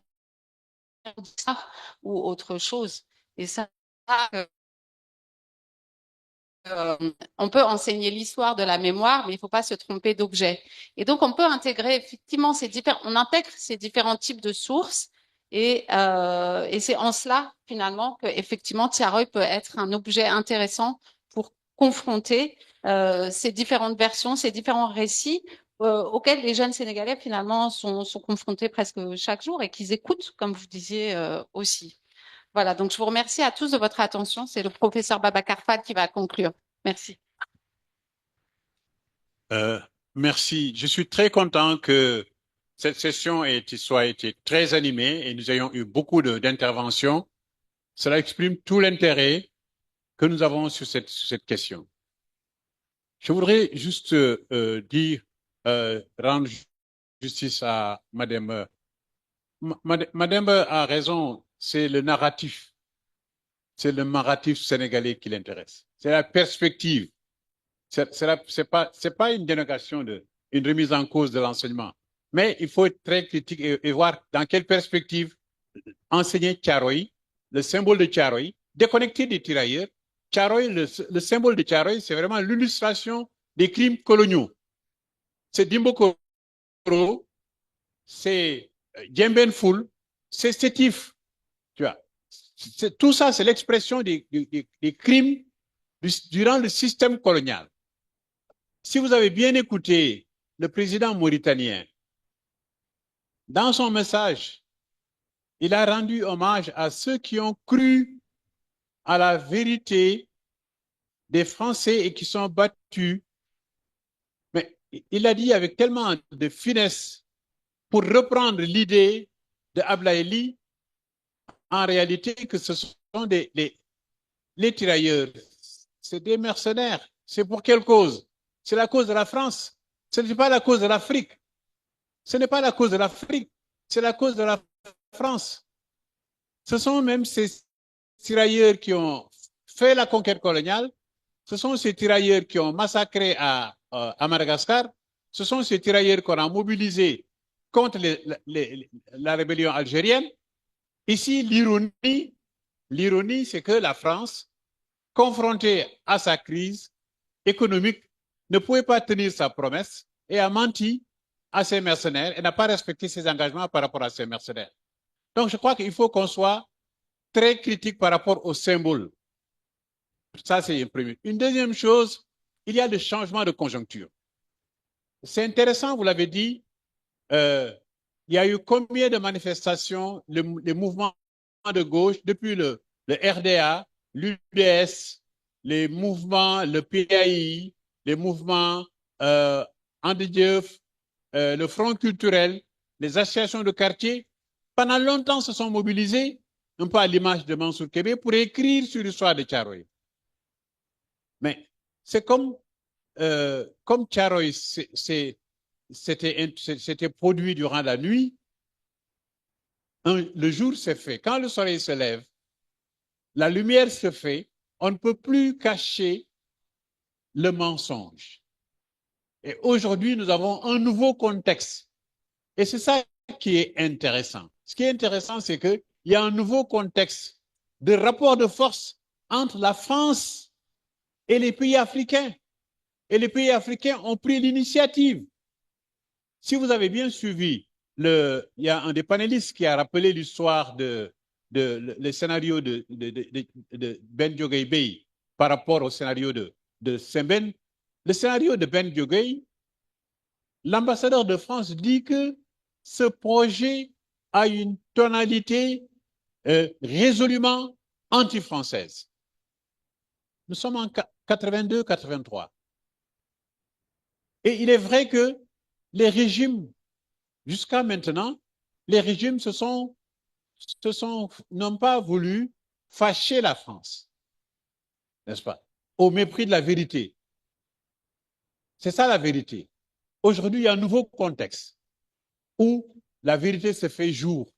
ou autre chose. Et ça, on peut enseigner l'histoire de la mémoire, mais il ne faut pas se tromper d'objet. Et donc, on peut intégrer effectivement on intègre ces différents types de sources, et c'est en cela finalement que effectivement Tiaroy peut être un objet intéressant pour confronter ces différentes versions, ces différents récits auxquels les jeunes Sénégalais finalement sont confrontés presque chaque jour et qu'ils écoutent, comme vous disiez aussi. Voilà, donc je vous remercie à tous de votre attention. C'est le professeur Babacar Fall qui va conclure. Merci. Merci. Je suis très content que cette session soit été très animée et nous ayons eu beaucoup d'interventions. Cela exprime tout l'intérêt que nous avons sur cette question. Je voudrais juste rendre justice à Madame. Madame a raison, c'est le narratif. C'est le narratif sénégalais qui l'intéresse. C'est la perspective. C'est pas une dénégation une remise en cause de l'enseignement. Mais il faut être très critique et voir dans quelle perspective enseigner Thiaroye, le symbole de Thiaroye, déconnecté des tirailleurs. Thiaroye, le symbole de Thiaroye, c'est vraiment l'illustration des crimes coloniaux. C'est Dimbo Koro, c'est Djemben Foul, c'est Sétif. Tu vois. Tout ça, c'est l'expression des crimes durant le système colonial. Si vous avez bien écouté le président mauritanien, dans son message, il a rendu hommage à ceux qui ont cru à la vérité des Français et qui sont battus. Mais il a dit avec tellement de finesse pour reprendre l'idée de Ablaïli, en réalité, que ce sont les tirailleurs. C'est des mercenaires. C'est pour quelle cause? C'est la cause de la France. Ce n'est pas la cause de l'Afrique. Ce n'est pas la cause de l'Afrique. C'est la cause de la France. Ce sont même ces tirailleurs qui ont fait la conquête coloniale. Ce sont ces tirailleurs qui ont massacré à Madagascar. Ce sont ces tirailleurs qu'on a mobilisés contre la rébellion algérienne. Ici, l'ironie, c'est que la France, confrontée à sa crise économique, ne pouvait pas tenir sa promesse et a menti à ses mercenaires et n'a pas respecté ses engagements par rapport à ses mercenaires. Donc, je crois qu'il faut qu'on soit très critique par rapport au symbole. Ça, c'est une première. Une deuxième chose, il y a des changements de conjoncture. C'est intéressant, vous l'avez dit, il y a eu combien de manifestations, les mouvements de gauche, depuis le RDA, l'UDS, les mouvements, le PAI, les mouvements Andidieuf, le Front culturel, les associations de quartier, pendant longtemps se sont mobilisés, un peu à l'image de Mansour Kébé, pour écrire sur l'histoire de Thiaroye. Mais c'est comme Thiaroye c'était produit durant la nuit, le jour s'est fait. Quand le soleil se lève, la lumière se fait, on ne peut plus cacher le mensonge. Et aujourd'hui, nous avons un nouveau contexte. Et c'est ça qui est intéressant. Ce qui est intéressant, c'est qu'il y a un nouveau contexte de rapport de force entre la France et les pays africains. Et les pays africains ont pris l'initiative. Si vous avez bien suivi, il y a un des panélistes qui a rappelé l'histoire le scénario de Ben Diogay Bey par rapport au scénario de Semben. Le scénario de Ben Diogay, l'ambassadeur de France dit que ce projet a une tonalité résolument anti-française. Nous sommes en 82-83. Et il est vrai que les régimes, jusqu'à maintenant, les régimes n'ont pas voulu fâcher la France, n'est-ce pas? Au mépris de la vérité. C'est ça la vérité. Aujourd'hui, il y a un nouveau contexte où la vérité se fait jour.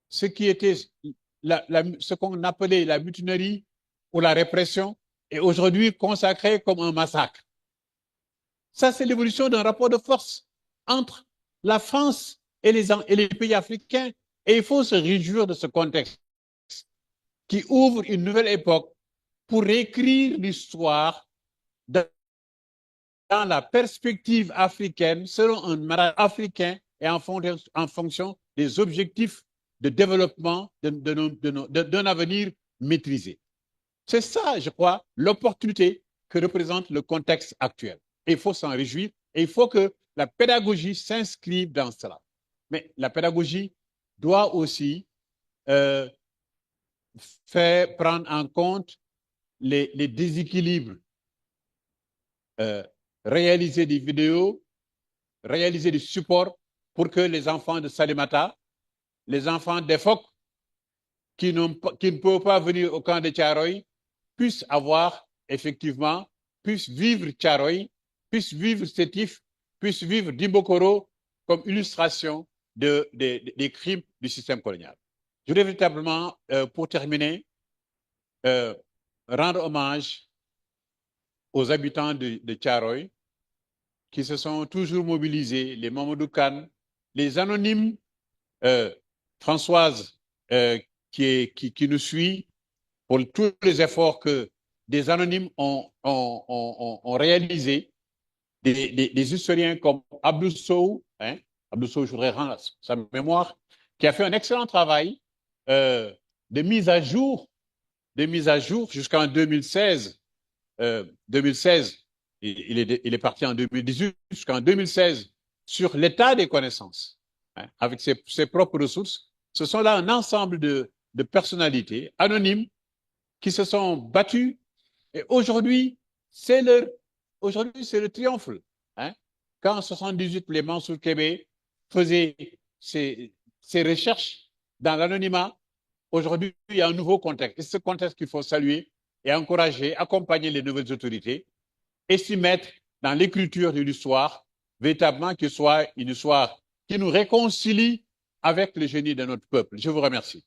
Ce qui était ce qu'on appelait la mutinerie ou la répression est aujourd'hui consacré comme un massacre. Ça, c'est l'évolution d'un rapport de force entre la France et les pays africains. Et il faut se réjouir de ce contexte qui ouvre une nouvelle époque pour écrire l'histoire dans la perspective africaine, selon un mandat africain et en fonction des objectifs de développement d'un avenir maîtrisé. C'est ça, je crois, l'opportunité que représente le contexte actuel. Et il faut s'en réjouir et il faut que la pédagogie s'inscrive dans cela. Mais la pédagogie doit aussi faire prendre en compte les déséquilibres, réaliser des vidéos, réaliser des supports pour que les enfants de Salémata, les enfants d'EFOC qui ne peuvent pas venir au camp de Thiaroye puissent avoir effectivement, puissent vivre Thiaroye, puissent vivre Sétif, puissent vivre Dimbokoro comme illustration des crimes du système colonial. Je voudrais véritablement, pour terminer, rendre hommage aux habitants de Thiaroye qui se sont toujours mobilisés, les Mamadou Kane, les anonymes, Françoise qui nous suit pour tous les efforts que des anonymes ont réalisés, des historiens comme Abdou Sow, Abdou Sow, je voudrais rendre sa mémoire, qui a fait un excellent travail de mise à jour jusqu'en 2016. 2016, il est parti en 2018, jusqu'en 2016, sur l'état des connaissances, avec ses propres ressources. Ce sont là un ensemble de personnalités anonymes qui se sont battues. Et aujourd'hui, c'est le triomphe. Quand en 78, les Mansour Kébé faisaient ses recherches dans l'anonymat, aujourd'hui, il y a un nouveau contexte. Et c'est ce contexte qu'il faut saluer et encourager, accompagner les nouvelles autorités et s'y mettre dans l'écriture de l'histoire, véritablement qu'il soit une histoire qui nous réconcilie avec le génie de notre peuple. Je vous remercie.